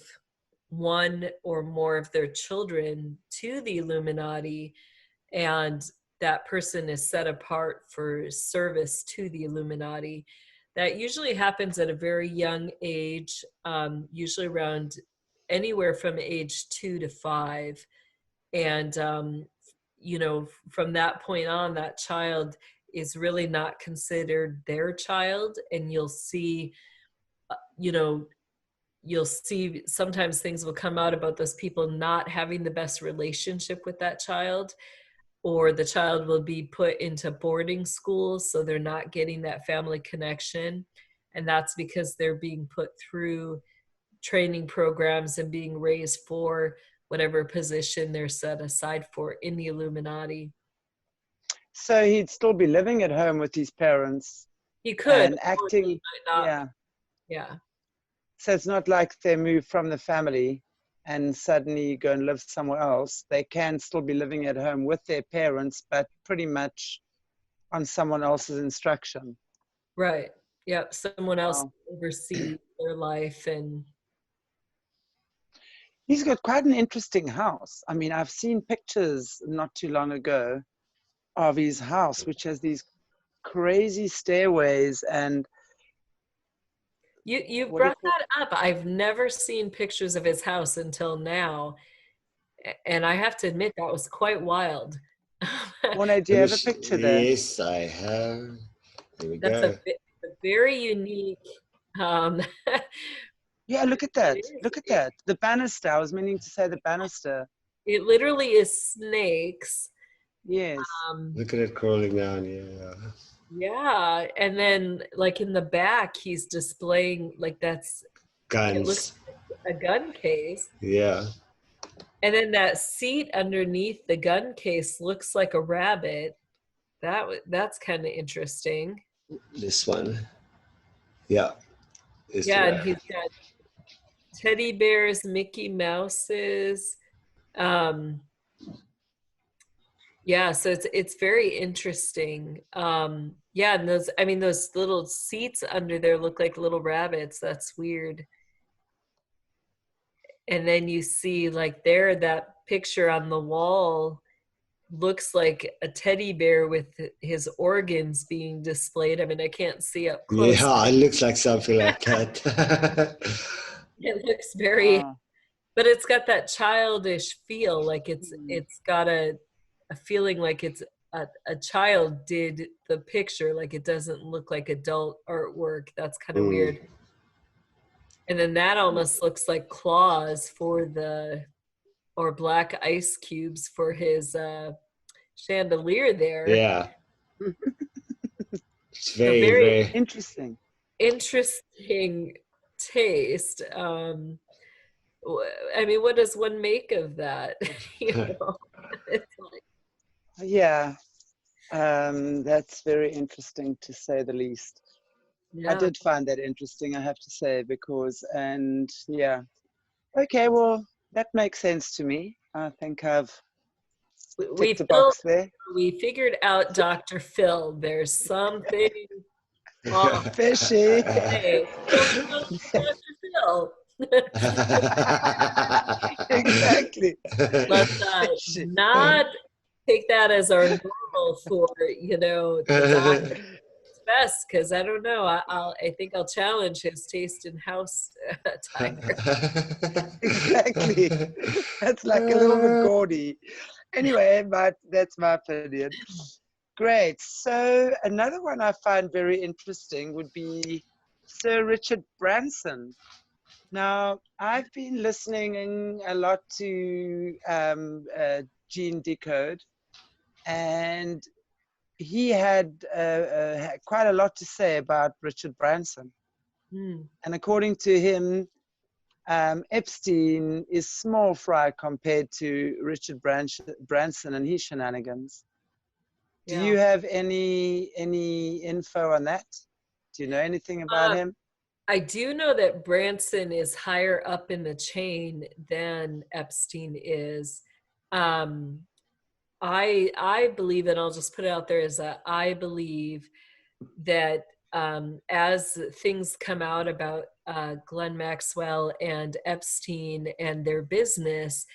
one or more of their children to the Illuminati, and that person is set apart for service to the Illuminati. That usually happens at a very young age, usually around anywhere from age 2 to 5. And, you know, from that point on, that child is really not considered their child. And you'll see, you know, you'll see sometimes things will come out about those people not having the best relationship with that child, or the child will be put into boarding schools, so they're not getting that family connection. And that's because they're being put through training programs and being raised for whatever position they're set aside for in the Illuminati. So he'd still be living at home with his parents. He could. And acting, yeah. Yeah. So it's not like they move from the family and suddenly go and live somewhere else. They can still be living at home with their parents, but pretty much on someone else's instruction. Right. Yep. Someone else oversees their life. And he's got quite an interesting house. I mean, I've seen pictures not too long ago of his house, which has these crazy stairways. And you brought that up. I've never seen pictures of his house until now, and I have to admit that was quite wild. Morna, do you have a picture there? Yes, I have. Here we That's go. a very unique. Yeah, look at that. Look at that. The banister. I was meaning to say the banister. It literally is snakes. Yes. Look at it crawling down. Yeah. Yeah, and then like in the back, he's displaying like that's Guns. It looks like a gun case. Yeah. And then that seat underneath the gun case looks like a rabbit. That's kind of interesting. This one. Yeah. Yeah, and he's got teddy bears, Mickey Mouses. Yeah, so it's very interesting. Yeah, and those little seats under there look like little rabbits. That's weird. And then you see like there, that picture on the wall looks like a teddy bear with his organs being displayed. I mean, I can't see up close. Yeah, it looks like something like that. It looks very, but it's got that childish feel. Like it's got a feeling like it's a child did the picture. Like it doesn't look like adult artwork. That's kind of weird. And then that almost looks like claws or black ice cubes for his chandelier there. Yeah. It's very interesting. Interesting taste. I mean, what does one make of that? You know? It's like, yeah, that's very interesting to say the least. I Yeah. did find that interesting, I have to say, because, and yeah. Okay, well, that makes sense to me. I think I've We ticked a Phil, box there. we figured out Dr. Phil. There's something off. Fishy. Hey, don't trust Dr. Phil. Exactly. Let's Fishy. not take that as our normal for, the doctor's best, because I don't know. I think I'll challenge his taste in house tiger. Exactly. That's like a little bit gaudy. Anyway, but that's my opinion. Great. So another one I find very interesting would be Sir Richard Branson. Now, I've been listening a lot to Gene Decode, and he had quite a lot to say about Richard Branson. And according to him, Epstein is small fry compared to Richard Branson and his shenanigans. Do Yeah. you have any info on that? Do you know anything about him? I do know that Branson is higher up in the chain than Epstein is. I believe, and I'll just put it out there, is that I believe that as things come out about Glenn Maxwell and Epstein and their business,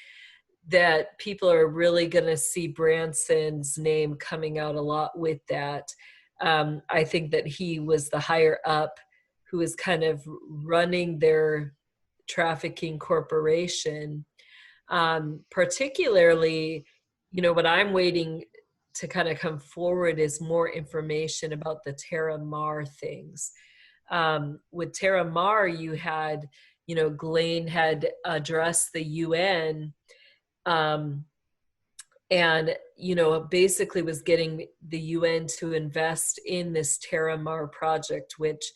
that people are really going to see Branson's name coming out a lot with that. I think that he was the higher up who was kind of running their trafficking corporation. Particularly, what I'm waiting to kind of come forward is more information about the Terra Mar things. With Terra Mar, you had, Ghislaine had addressed the UN, and basically was getting the UN to invest in this Terra Mar project, which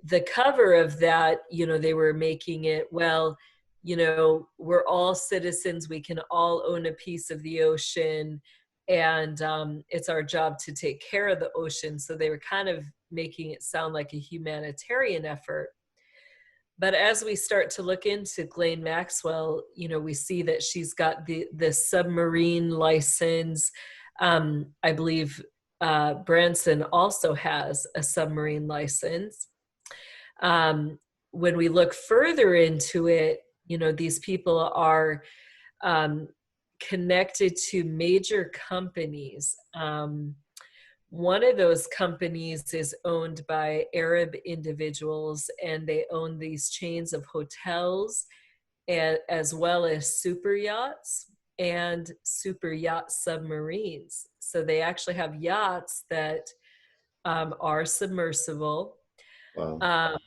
the cover of that, they were making it, well, we're all citizens, we can all own a piece of the ocean, and it's our job to take care of the ocean. So they were kind of making it sound like a humanitarian effort. But as we start to look into Ghislaine Maxwell, we see that she's got the submarine license. I believe Branson also has a submarine license. When we look further into it, these people are connected to major companies. One of those companies is owned by Arab individuals, and they own these chains of hotels, as well as super yachts and super yacht submarines. So they actually have yachts that are submersible. Wow.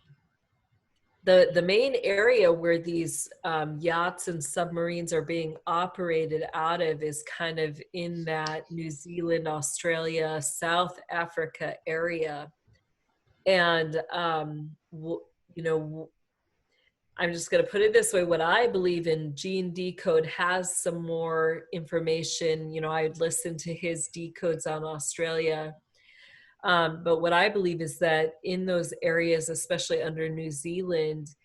The main area where these yachts and submarines are being operated out of is kind of in that New Zealand, Australia, South Africa area. And, I'm just going to put it this way. What I believe in, Gene Decode has some more information. I listened to his decodes on Australia. But what I believe is that in those areas, especially under New Zealand,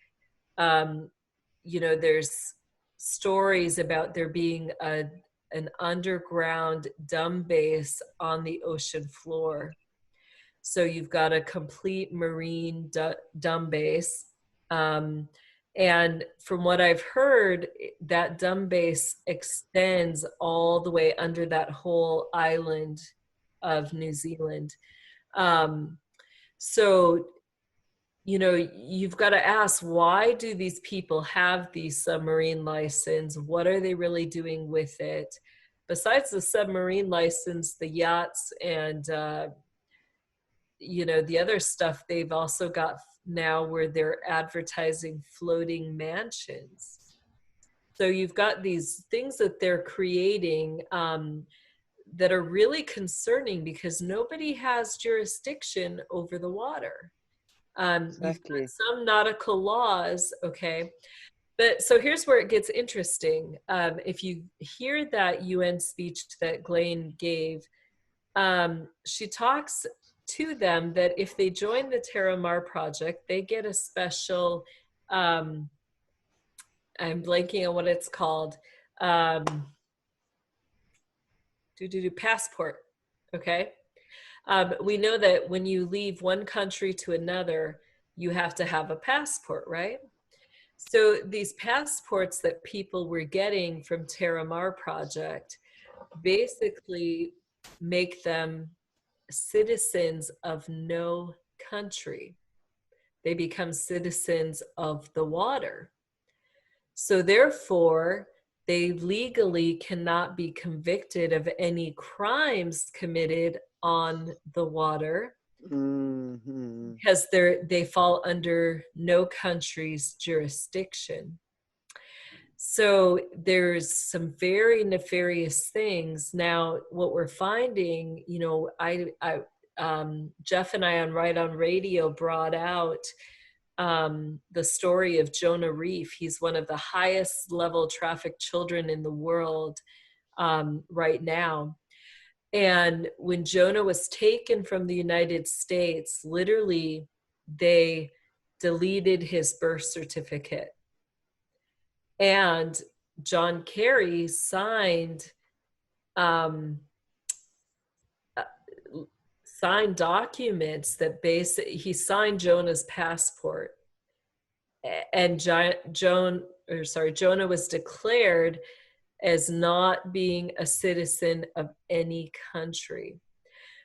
there's stories about there being an underground dumb base on the ocean floor. So you've got a complete marine dumb base. And from what I've heard, that dumb base extends all the way under that whole island of New Zealand. So, you've got to ask, why do these people have these submarine license? What are they really doing with it? Besides the submarine license, the yachts and, the other stuff they've also got now where they're advertising floating mansions. So you've got these things that they're creating, that are really concerning because nobody has jurisdiction over the water. Exactly. You've got some nautical laws, okay? But so here's where it gets interesting. If you hear that UN speech that Ghislaine gave, she talks to them that if they join the Terramar project, they get a special, I'm blanking on what it's called, passport, okay? We know that when you leave one country to another, you have to have a passport, right? So these passports that people were getting from Terramar project basically make them citizens of no country. They become citizens of the water. So therefore, they legally cannot be convicted of any crimes committed on the water because they fall under no country's jurisdiction. So there's some very nefarious things. Now, what we're finding, you know, Jeff and I on Right On Radio brought out the story of Jonah Reef. He's one of the highest level trafficked children in the world right now. And when Jonah was taken from the United States, literally they deleted his birth certificate. And John Kerry signed documents that he signed Jonah's passport, and Jonah was declared as not being a citizen of any country.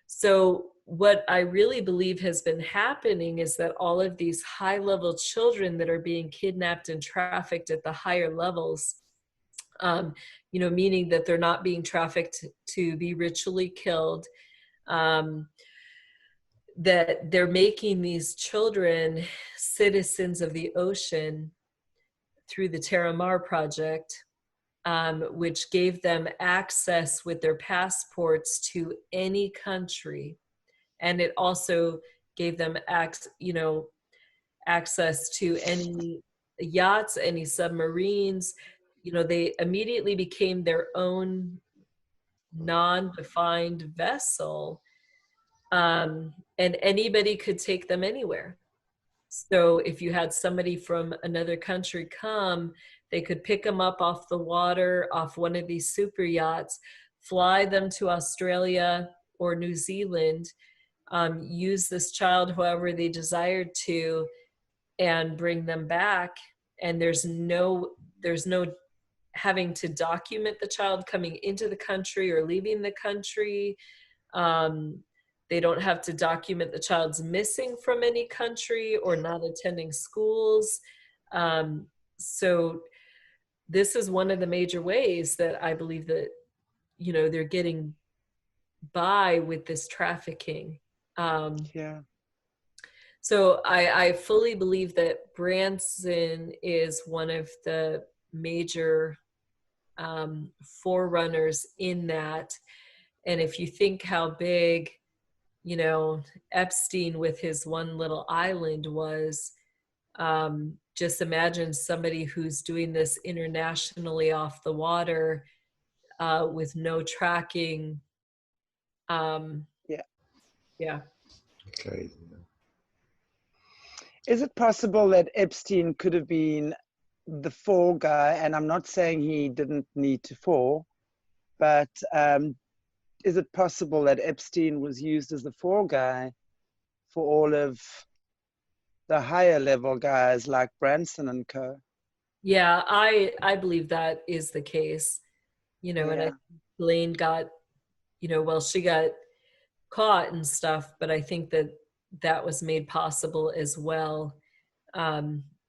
So what I really believe has been happening is that all of these high-level children that are being kidnapped and trafficked at the higher levels, you know, meaning that they're not being trafficked to be ritually killed, that they're making these children citizens of the ocean through the Terramar project, which gave them access with their passports to any country. And it also gave them access to any yachts, any submarines. You know, they immediately became their own non-defined vessel, and anybody could take them anywhere. So if you had somebody from another country come, they could pick them up off the water, off one of these super yachts, fly them to Australia or New Zealand, use this child however they desired to, and bring them back. And there's no having to document the child coming into the country or leaving the country. They don't have to document the child's missing from any country or not attending schools. So this is one of the major ways that I believe that, you know, they're getting by with this trafficking. So I fully believe that Branson is one of the major forerunners in that. And if you think how big, you know, Epstein with his one little island was, just imagine somebody who's doing this internationally off the water with no tracking. Yeah. Okay. Is it possible that Epstein could have been the fall guy? And I'm not saying he didn't need to fall, but is it possible that Epstein was used as the fall guy for all of the higher level guys like Branson and co? Yeah, I believe that is the case. You know, and I think Blaine got, you know, well, she got caught and stuff, but I think that that was made possible as well,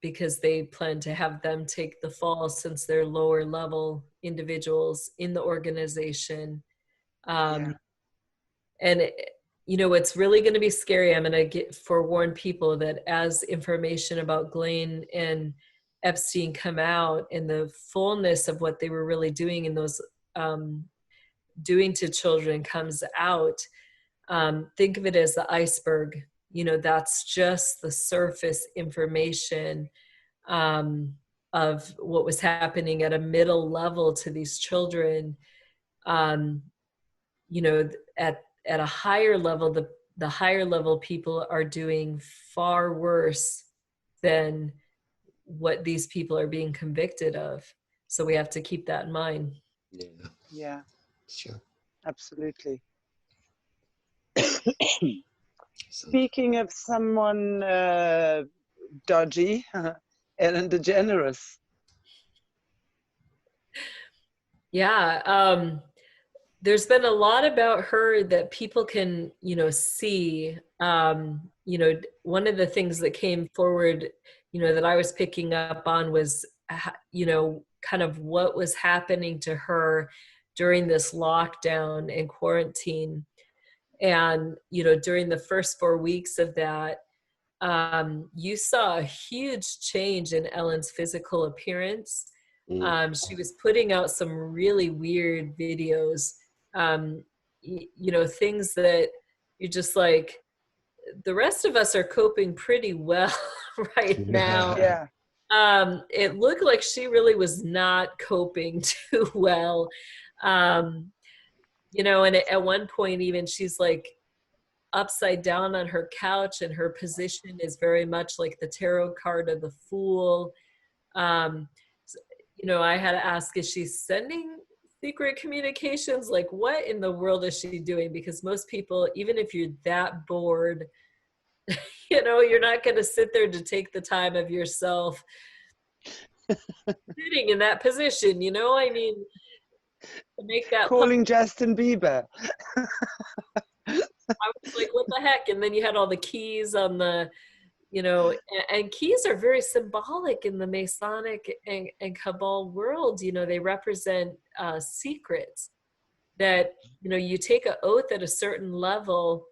because they plan to have them take the fall since they're lower level individuals in the organization. And you know, what's really going to be scary, I'm going to forewarn people that as information about Ghislaine and Epstein come out and the fullness of what they were really doing in those doing to children comes out, think of it as the iceberg. You know, that's just the surface information of what was happening at a middle level to these children. You know, at a higher level, the higher level people are doing far worse than what these people are being convicted of. So we have to keep that in mind. Yeah, Yeah, sure. absolutely. So, Speaking of someone dodgy, Ellen DeGeneres. Yeah. There's been a lot about her that people can, see. One of the things that came forward, that I was picking up on was, kind of what was happening to her during this lockdown and quarantine. And, during the first 4 weeks of that, you saw a huge change in Ellen's physical appearance. She was putting out some really weird videos, things that you're just like, the rest of us are coping pretty well right now. Yeah. It looked like she really was not coping too well. And at one point even she's like upside down on her couch, and her position is very much like the tarot card of the Fool. I had to ask, is she sending secret communications? Like, what in the world is she doing? Because most people, even if you're that bored, you're not going to sit there to take the time of yourself sitting in that position, I mean, to make that Calling Justin Bieber. I was like, what the heck? And then you had all the keys on the, and keys are very symbolic in the Masonic and cabal world. They represent secrets that, you take an oath at a certain level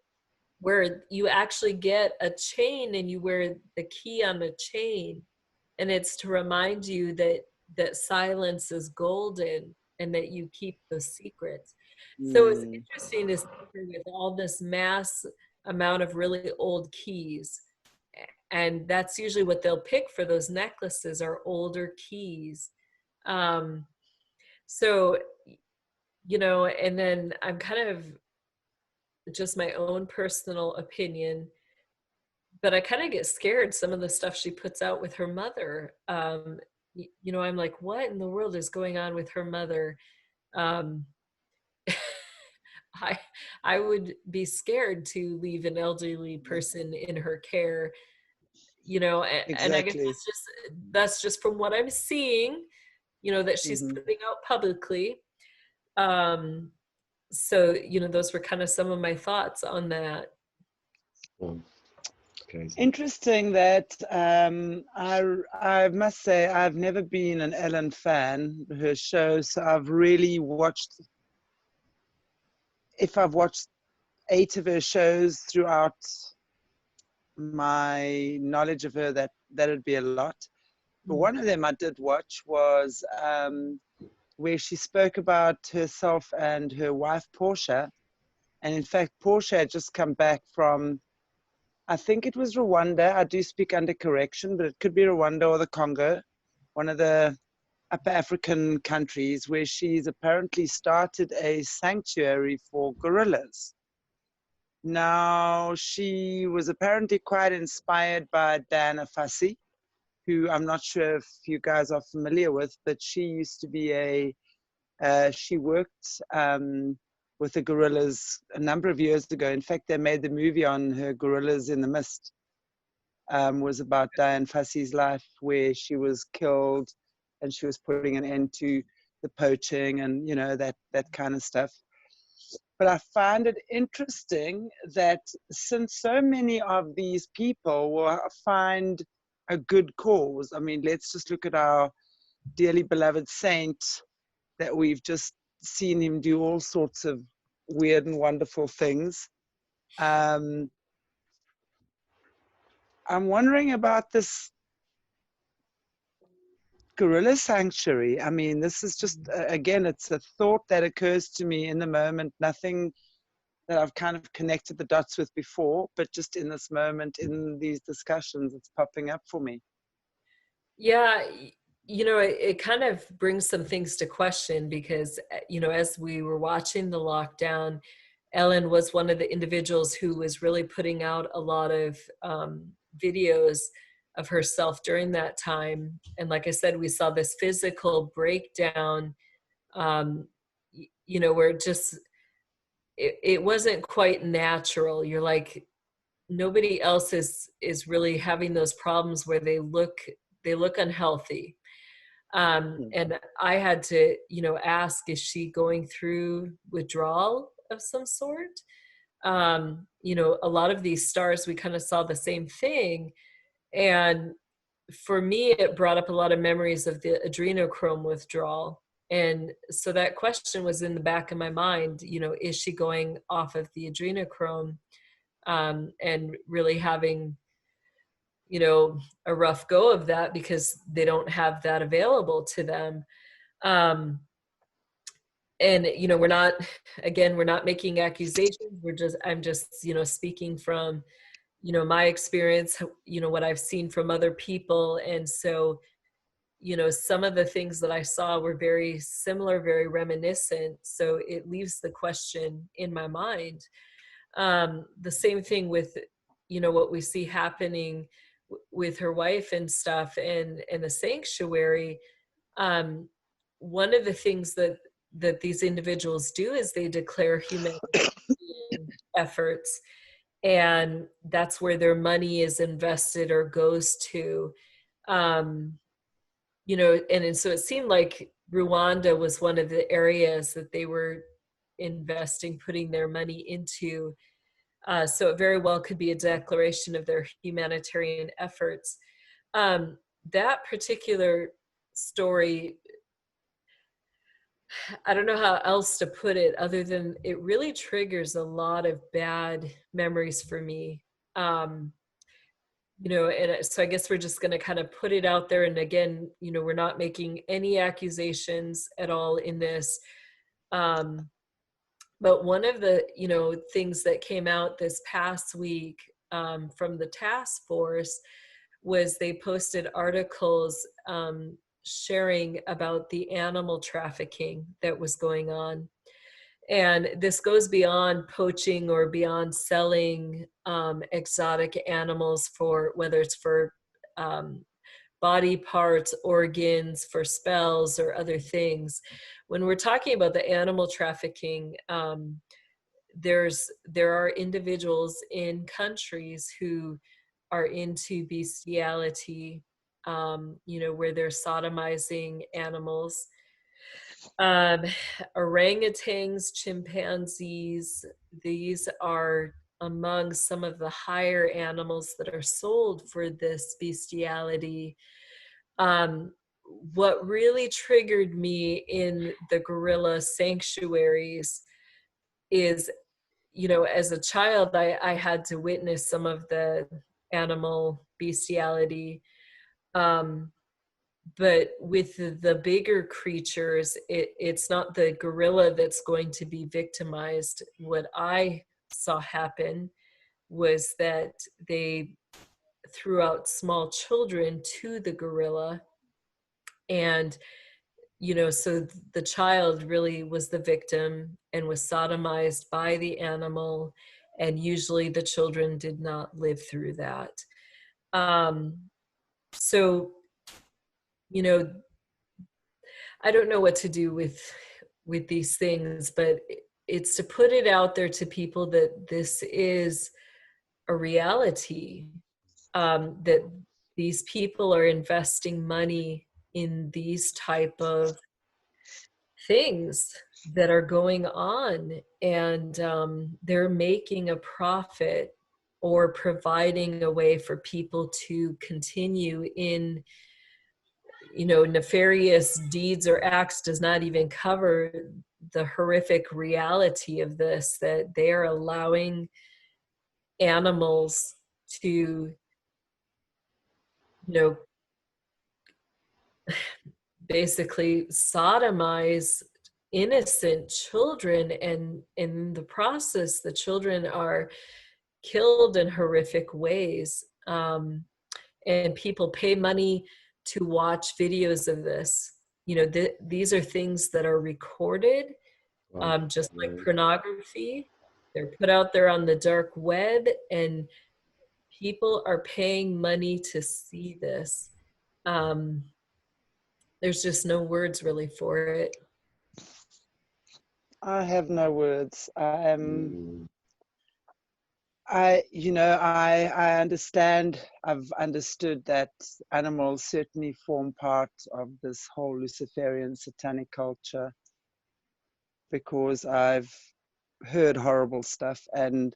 where you actually get a chain and you wear the key on the chain. And it's to remind you that silence is golden and that you keep those secrets. So it's interesting to see her with all this mass amount of really old keys. And that's usually what they'll pick for those necklaces, are older keys. So, and then I'm kind of just my own personal opinion, but I kind of get scared some of the stuff she puts out with her mother. I'm like, what in the world is going on with her mother? I would be scared to leave an elderly person in her care, Exactly. and I guess that's just from what I'm seeing, that she's putting out publicly. So, those were kind of some of my thoughts on that. crazy. Interesting that I must say I've never been an Ellen fan, her shows. So I've really watched, if I've watched 8 of her shows throughout my knowledge of her, that'd be a lot. But one of them I did watch was where she spoke about herself and her wife, Portia. And in fact, Portia had just come back from, I think it was Rwanda. I do speak under correction, but it could be Rwanda or the Congo, one of the upper African countries, where she's apparently started a sanctuary for gorillas. Now, she was apparently quite inspired by Diana Fossey, who I'm not sure if you guys are familiar with, but she used to be she worked with the gorillas a number of years ago. In fact, they made the movie on her, Gorillas in the Mist, was about Diane Fossey's life, where she was killed and she was putting an end to the poaching and, that kind of stuff. But I find it interesting that since so many of these people will find a good cause, I mean, let's just look at our dearly beloved saint, that we've just seen him do all sorts of weird and wonderful things. I'm wondering about this gorilla sanctuary. I mean, this is just, again, it's a thought that occurs to me in the moment, nothing that I've kind of connected the dots with before, but just in this moment, in these discussions, it's popping up for me. Yeah, it kind of brings some things to question because, as we were watching the lockdown, Ellen was one of the individuals who was really putting out a lot of videos of herself during that time. And like I said, we saw this physical breakdown, you know, where it wasn't quite natural. You're like, nobody else is really having those problems where they look unhealthy. And I had to, you know, ask, is she going through withdrawal of some sort? You know, a lot of these stars, we kind of saw the same thing. And for me, it brought up a lot of memories of the adrenochrome withdrawal. And so that question was in the back of my mind, you know, is she going off of the adrenochrome, and really having, you know, a rough go of that because they don't have that available to them. And, you know, we're not making accusations. I'm just, you know, speaking from, you know, my experience, you know, what I've seen from other people. And so, you know, some of the things that I saw were very similar, very reminiscent. So it leaves the question in my mind. The same thing with, you know, what we see happening with her wife and stuff, and the sanctuary. One of the things that these individuals do is they declare humanitarian efforts, and that's where their money is invested or goes to. You know, and so it seemed like Rwanda was one of the areas that they were putting their money into. So it very well could be a declaration of their humanitarian efforts. That particular story, I don't know how else to put it other than it really triggers a lot of bad memories for me. You know, and so I guess we're just going to kind of put it out there. And again, you know, we're not making any accusations at all in this. But one of the, you know, things that came out this past week from the task force was they posted articles sharing about the animal trafficking that was going on. And this goes beyond poaching or beyond selling exotic animals for, whether it's for body parts, organs, for spells or other things. When we're talking about the animal trafficking, there are individuals in countries who are into beastiality, you know, where they're sodomizing animals. Orangutans, chimpanzees, these are among some of the higher animals that are sold for this bestiality. What really triggered me in the gorilla sanctuaries is, you know, as a child, I had to witness some of the animal bestiality. But with the bigger creatures, it's not the gorilla that's going to be victimized. What I saw happen was that they threw out small children to the gorilla. And, you know, so the child really was the victim and was sodomized by the animal. And usually the children did not live through that. So, you know, I don't know what to do with these things, but it's to put it out there to people that this is a reality, that these people are investing money in these type of things that are going on, and they're making a profit or providing a way for people to continue in, you know, nefarious deeds or acts does not even cover the horrific reality of this, that they are allowing animals to, you know, basically sodomize innocent children, and in the process the children are killed in horrific ways, and people pay money to watch videos of this. You know, these are things that are recorded, just like pornography. They're put out there on the dark web, and people are paying money to see this. There's just no words really for it. I have no words. Mm. I understand, I've understood that animals certainly form part of this whole Luciferian satanic culture, because I've heard horrible stuff, and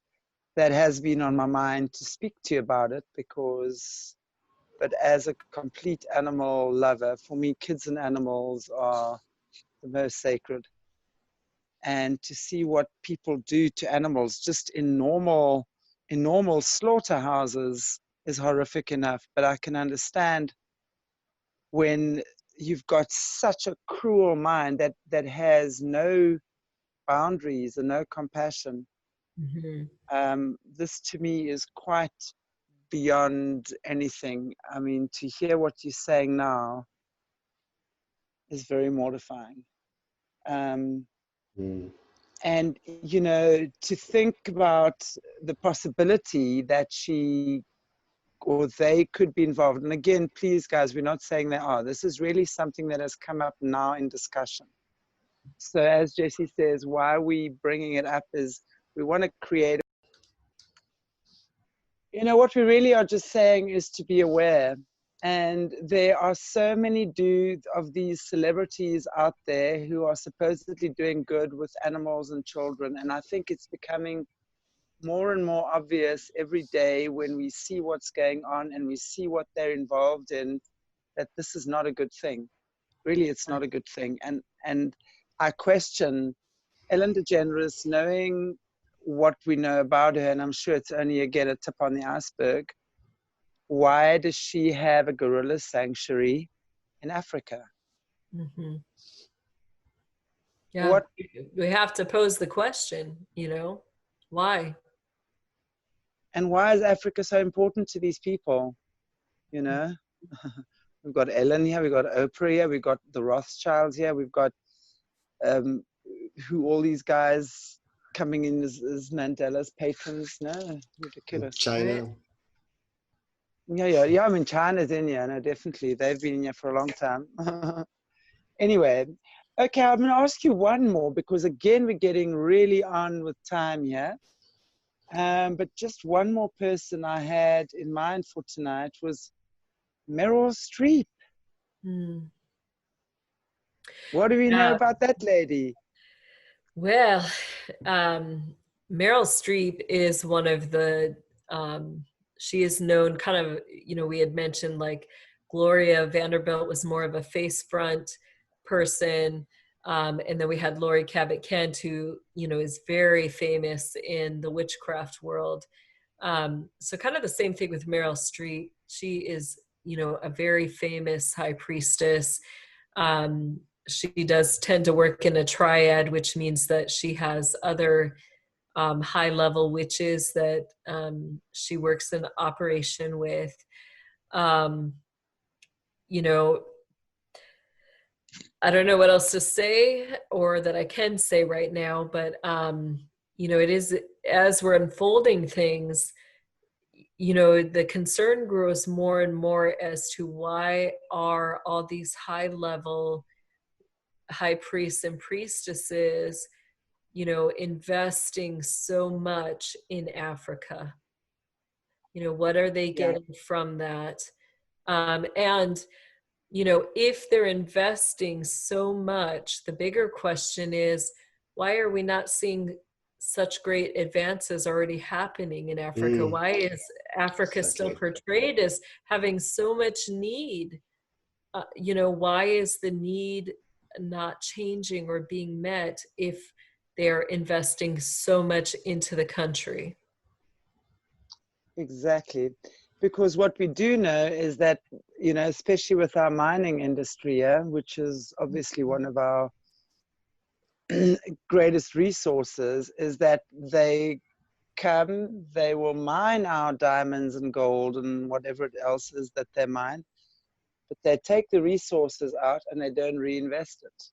that has been on my mind to speak to you about it, but as a complete animal lover, for me, kids and animals are the most sacred. And to see what people do to animals just in normal slaughterhouses is horrific enough. But I can understand when you've got such a cruel mind that has no boundaries and no compassion. This to me is quite beyond anything. I mean, to hear what you're saying now is very mortifying. And, to think about the possibility that she or they could be involved. And again, please, guys, we're not saying they are. This is really something that has come up now in discussion. So as Jessie says, why are we bringing it up is we want to create, what we really are just saying is to be aware. And there are so many dudes of these celebrities out there who are supposedly doing good with animals and children. And I think it's becoming more and more obvious every day when we see what's going on and we see what they're involved in, that this is not a good thing. Really, it's not a good thing. And I question Ellen DeGeneres, knowing what we know about her, and I'm sure it's only, again, a tip on the iceberg. Why does she have a gorilla sanctuary in Africa? Yeah, What, we have to pose the question, why? and why is Africa so important to these people? We've got Ellen here, we've got Oprah here, we've got the Rothschilds here, we've got all these guys coming in as Mandela's patrons. No, ridiculous. China. Right? Yeah. I mean, China's in here. No, definitely. They've been in here for a long time. Anyway, okay, I'm going to ask you one more, because again, we're getting really on with time here. But just one more person I had in mind for tonight was Meryl Streep. What do we know about that lady? Well, Meryl Streep is one of the, she is known kind of, we had mentioned like Gloria Vanderbilt was more of a face front person. And then we had Laurie Cabot Kent, who, is very famous in the witchcraft world. So kind of the same thing with Meryl Streep. She is, a very famous high priestess. She does tend to work in a triad, which means that she has other high-level witches that she works in operation with. I don't know what else to say or that I can say right now, but, it is, as we're unfolding things, the concern grows more and more as to why are all these high-level high priests and priestesses, investing so much in Africa. What are they getting from that? And, if they're investing so much, the bigger question is, why are we not seeing such great advances already happening in Africa? Why is Africa still portrayed as having so much need? Why is the need not changing or being met if they're investing so much into the country? Exactly. Because what we do know is that, especially with our mining industry, which is obviously one of our greatest resources, is that they will mine our diamonds and gold and whatever else is that they mine, but they take the resources out and they don't reinvest it.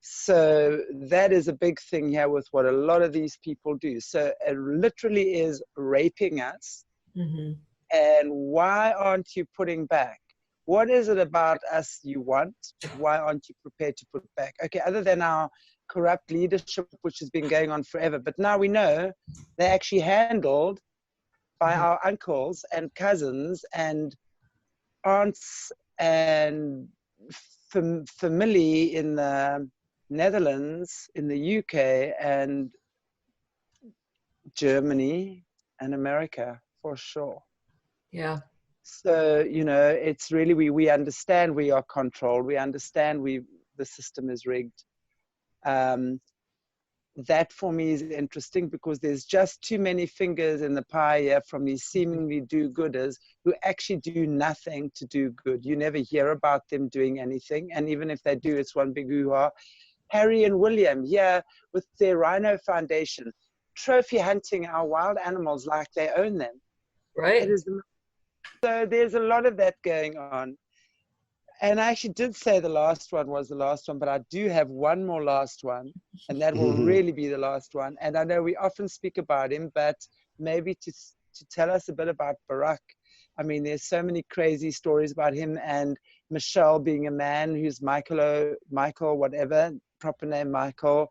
So that is a big thing here with what a lot of these people do. So it literally is raping us. Mm-hmm. And why aren't you putting back? What is it about us you want, but why aren't you prepared to put back? Okay, other than our corrupt leadership, which has been going on forever, but now we know they're actually handled by Mm-hmm. our uncles and cousins and aunts and family in the Netherlands, in the UK, and Germany and America for sure. Yeah. So, you know, it's really, we understand we are controlled. We understand the system is rigged. That for me is interesting because there's just too many fingers in the pie here from these seemingly do-gooders who actually do nothing to do good. You never hear about them doing anything. And even if they do, it's one big hoo-ha. Harry and William here with their Rhino Foundation, trophy hunting our wild animals like they own them. Right. It is, so there's a lot of that going on. And I actually did say the last one was the last one, but I do have one more last one, and that will really be the last one. And I know we often speak about him, but maybe to tell us a bit about Barack. I mean, there's so many crazy stories about him and Michelle being a man who's Michael, whatever, proper name Michael.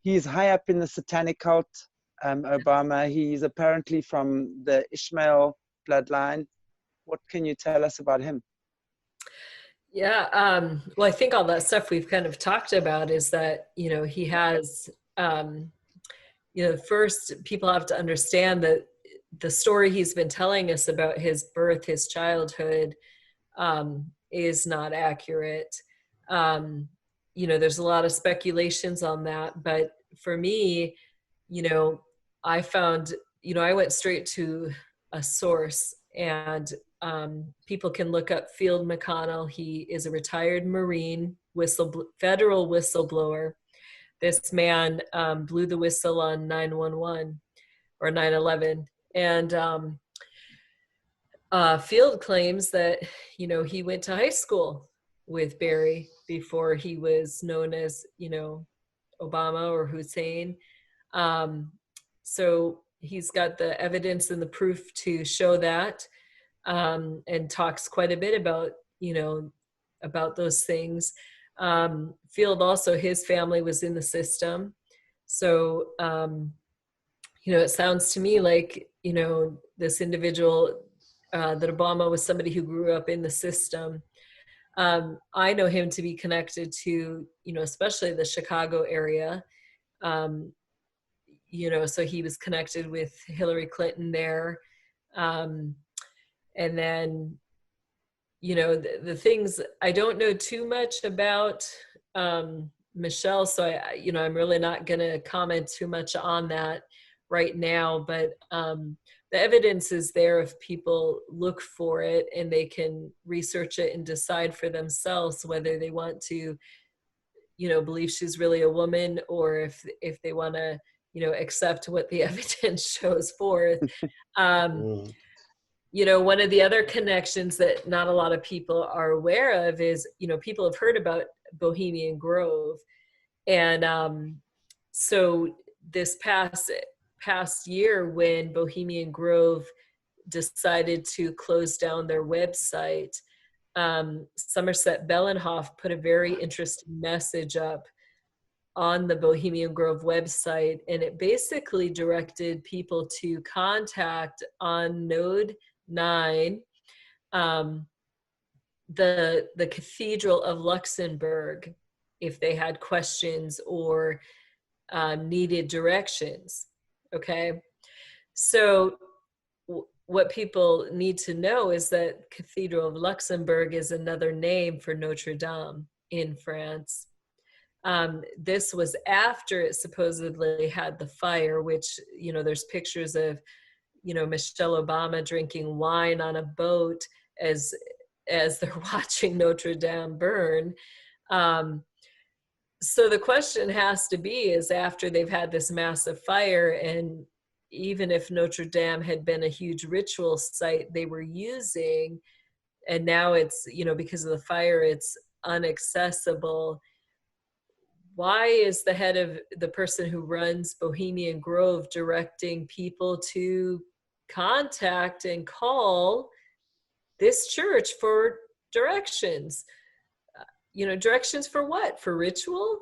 He's high up in the satanic cult, Obama. He's apparently from the Ishmael bloodline. What can you tell us about him? Yeah. Well, I think all that stuff we've kind of talked about is that, you know, he has, you know, first people have to understand that the story he's been telling us about his birth, his childhood, is not accurate. You know, there's a lot of speculations on that, but for me, you know, I found, you know, I went straight to a source, and people can look up Field McConnell. He is a retired Marine, federal whistleblower. This man blew the whistle on 911 or 9/11, and Field claims that, you know, he went to high school with Barry before he was known as, you know, Obama or Hussein. So he's got the evidence and the proof to show that, and talks quite a bit about, you know, about those things. Field also, his family was in the system. So, you know, it sounds to me like, you know, this individual, that Obama was somebody who grew up in the system. I know him to be connected to, you know, especially the Chicago area. You know, so he was connected with Hillary Clinton there. And then, you know, the things, I don't know too much about Michelle, so you know, I'm really not going to comment too much on that right now, but the evidence is there if people look for it, and they can research it and decide for themselves whether they want to, you know, believe she's really a woman, or if they want to, you know, accept what the evidence shows forth. You know, one of the other connections that not a lot of people are aware of is, you know, people have heard about Bohemian Grove. And so this past year, when Bohemian Grove decided to close down their website, Somerset Bellenhoff put a very interesting message up on the Bohemian Grove website, and it basically directed people to contact on Node 9 the Cathedral of Luxembourg if they had questions or needed directions. Okay, so what people need to know is that Cathedral of Luxembourg is another name for Notre Dame in France. This was after it supposedly had the fire, which, you know, there's pictures of, you know, Michelle Obama drinking wine on a boat as they're watching Notre Dame burn. So the question has to be is, after they've had this massive fire, and even if Notre Dame had been a huge ritual site they were using, and now it's, you know, because of the fire, it's inaccessible, why is the head of the person who runs Bohemian Grove directing people to contact and call this church for directions? Directions for what? For ritual?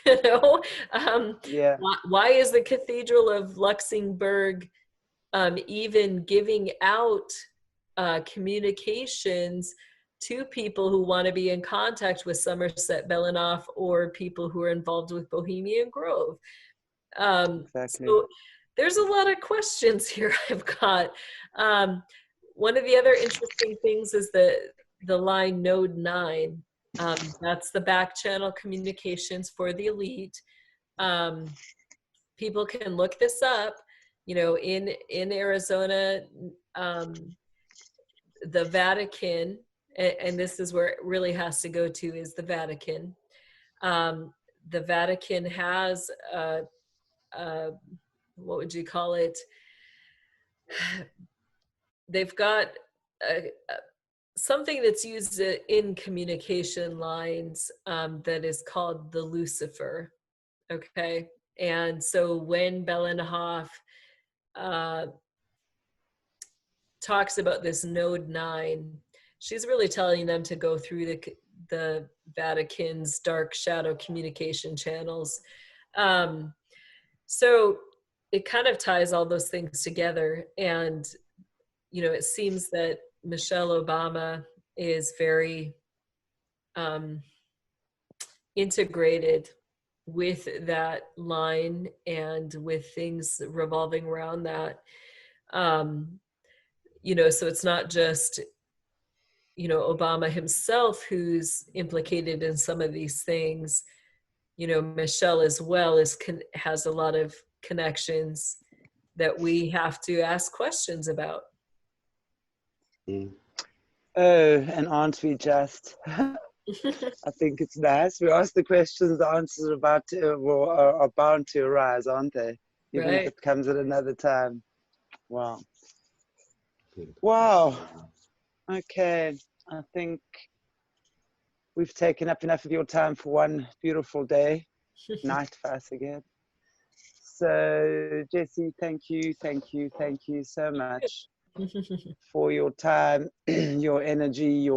you know Yeah. why is the Cathedral of Luxembourg even giving out communications to people who want to be in contact with Somerset Belanoff or people who are involved with Bohemian Grove? Exactly. So there's a lot of questions here I've got. One of the other interesting things is the line Node 9. That's the back channel communications for the elite. People can look this up. In Arizona, the Vatican, and this is where it really has to go to, is the Vatican. The Vatican has what would you call it? They've got something that's used in communication lines that is called the Lucifer. Okay. And so when Bellenhoff talks about this Node 9, she's really telling them to go through the Vatican's dark shadow communication channels. So it kind of ties all those things together. And, it seems that Michelle Obama is very integrated with that line and with things revolving around that. So it's not just, Obama himself who's implicated in some of these things. Michelle as well has a lot of connections that we have to ask questions about. Oh, and aren't we just? I think it's nice. We ask the questions, the answers are bound to arise, aren't they? Even if it comes at another time. Wow. Wow. Okay. I think we've taken up enough of your time for one beautiful day. Night for us again. So, Jessie, thank you so much for your time, your energy,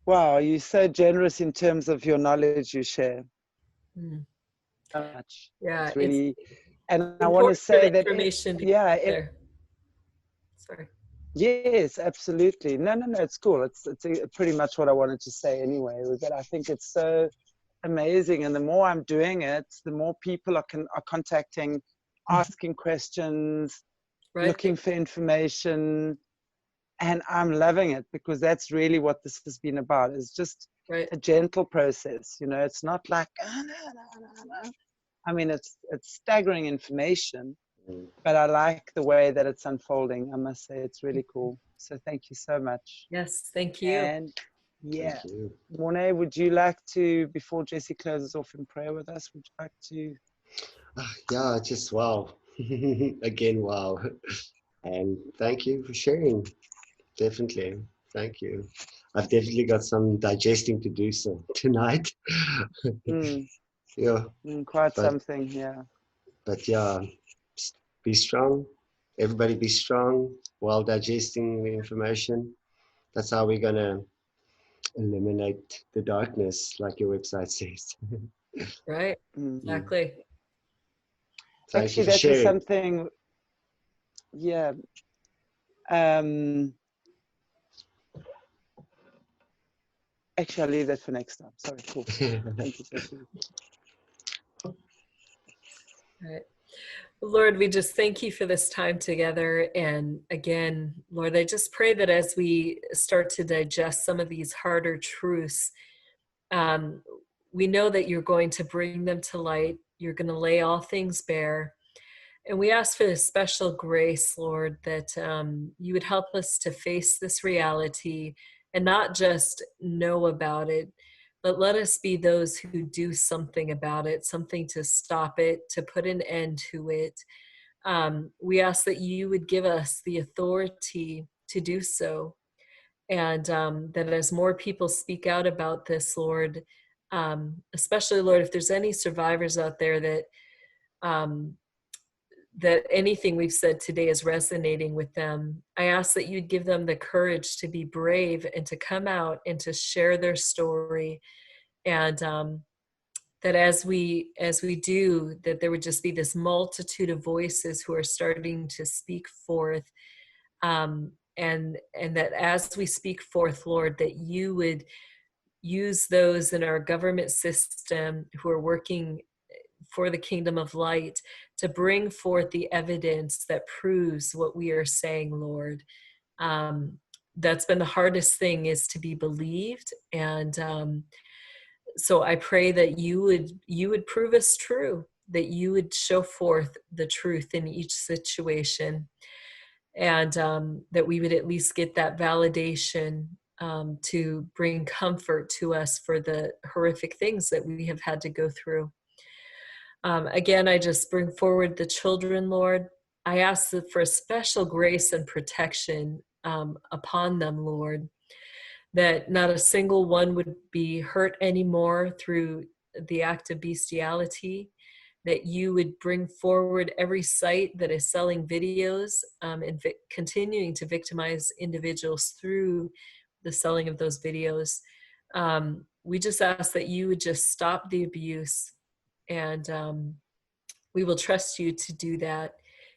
wow, you're so generous in terms of your knowledge you share. So much. Yeah, it's really, and I want to say that, sorry. Yes, absolutely. No, it's cool. It's pretty much what I wanted to say anyway, was that I think it's so amazing. And the more I'm doing it, the more people are contacting, asking questions, looking for information. And I'm loving it, because that's really what this has been about. It's just a gentle process. It's not like, no. I mean, it's staggering information, but I like the way that it's unfolding. I must say, it's really cool. So thank you so much. Yes, thank you. And yeah, Mornay, would you like to, before Jessie closes off in prayer with us, would you like to? Yeah, just wow. Again, wow. And thank you for sharing. Definitely. Thank you. I've definitely got some digesting to do tonight. Yeah. Something, yeah. But yeah, be strong. Everybody be strong while digesting the information. That's how we're going to eliminate the darkness, like your website says. Right. Exactly. Thank you for that's sharing. Something, yeah. Actually, I'll leave that for next time. Sorry, cool. Thank you, Jessie. All right. Lord, we just thank you for this time together. And again, Lord, I just pray that as we start to digest some of these harder truths, we know that you're going to bring them to light. You're going to lay all things bare. And we ask for this special grace, Lord, that you would help us to face this reality and not just know about it, but let us be those who do something about it, something to stop it, to put an end to it. We ask that you would give us the authority to do so. And that as more people speak out about this, Lord, especially, Lord, if there's any survivors out there that that anything we've said today is resonating with them, I ask that you'd give them the courage to be brave and to come out and to share their story. And that as we do, that there would just be this multitude of voices who are starting to speak forth. And that as we speak forth, Lord, that you would use those in our government system who are working for the kingdom of light to bring forth the evidence that proves what we are saying, Lord. That's been the hardest thing, is to be believed. And so I pray that you would prove us true, that you would show forth the truth in each situation, and that we would at least get that validation to bring comfort to us for the horrific things that we have had to go through. Again, I just bring forward the children, Lord. I ask for a special grace and protection upon them, Lord, that not a single one would be hurt anymore through the act of bestiality, that you would bring forward every site that is selling videos and continuing to victimize individuals through the selling of those videos. We just ask that you would just stop the abuse, and we will trust you to do that.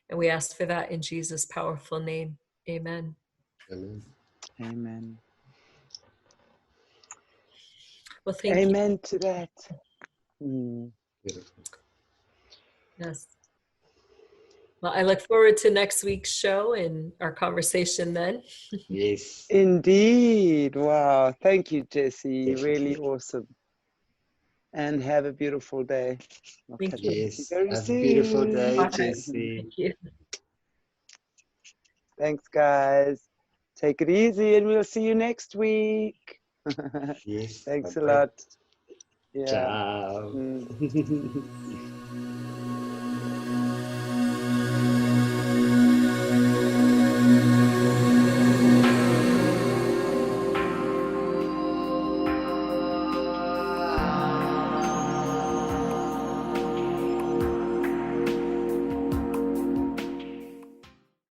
And we ask for that in Jesus' powerful name. Amen. Amen. Amen. Well, thank Amen you. to that. Mm. Beautiful. Yes. Well, I look forward to next week's show and our conversation then. Yes. Indeed. Wow. Thank you, Jessie. Definitely. Really awesome. And have a beautiful day. I'll Thank catch you. up with you Yes. very Have a beautiful soon. day, Bye. Jessie. Thank you. Thanks, guys. Take it easy, and we'll see you next week. Yes. Thanks a Bye-bye. lot. Yeah. Ciao. Mm.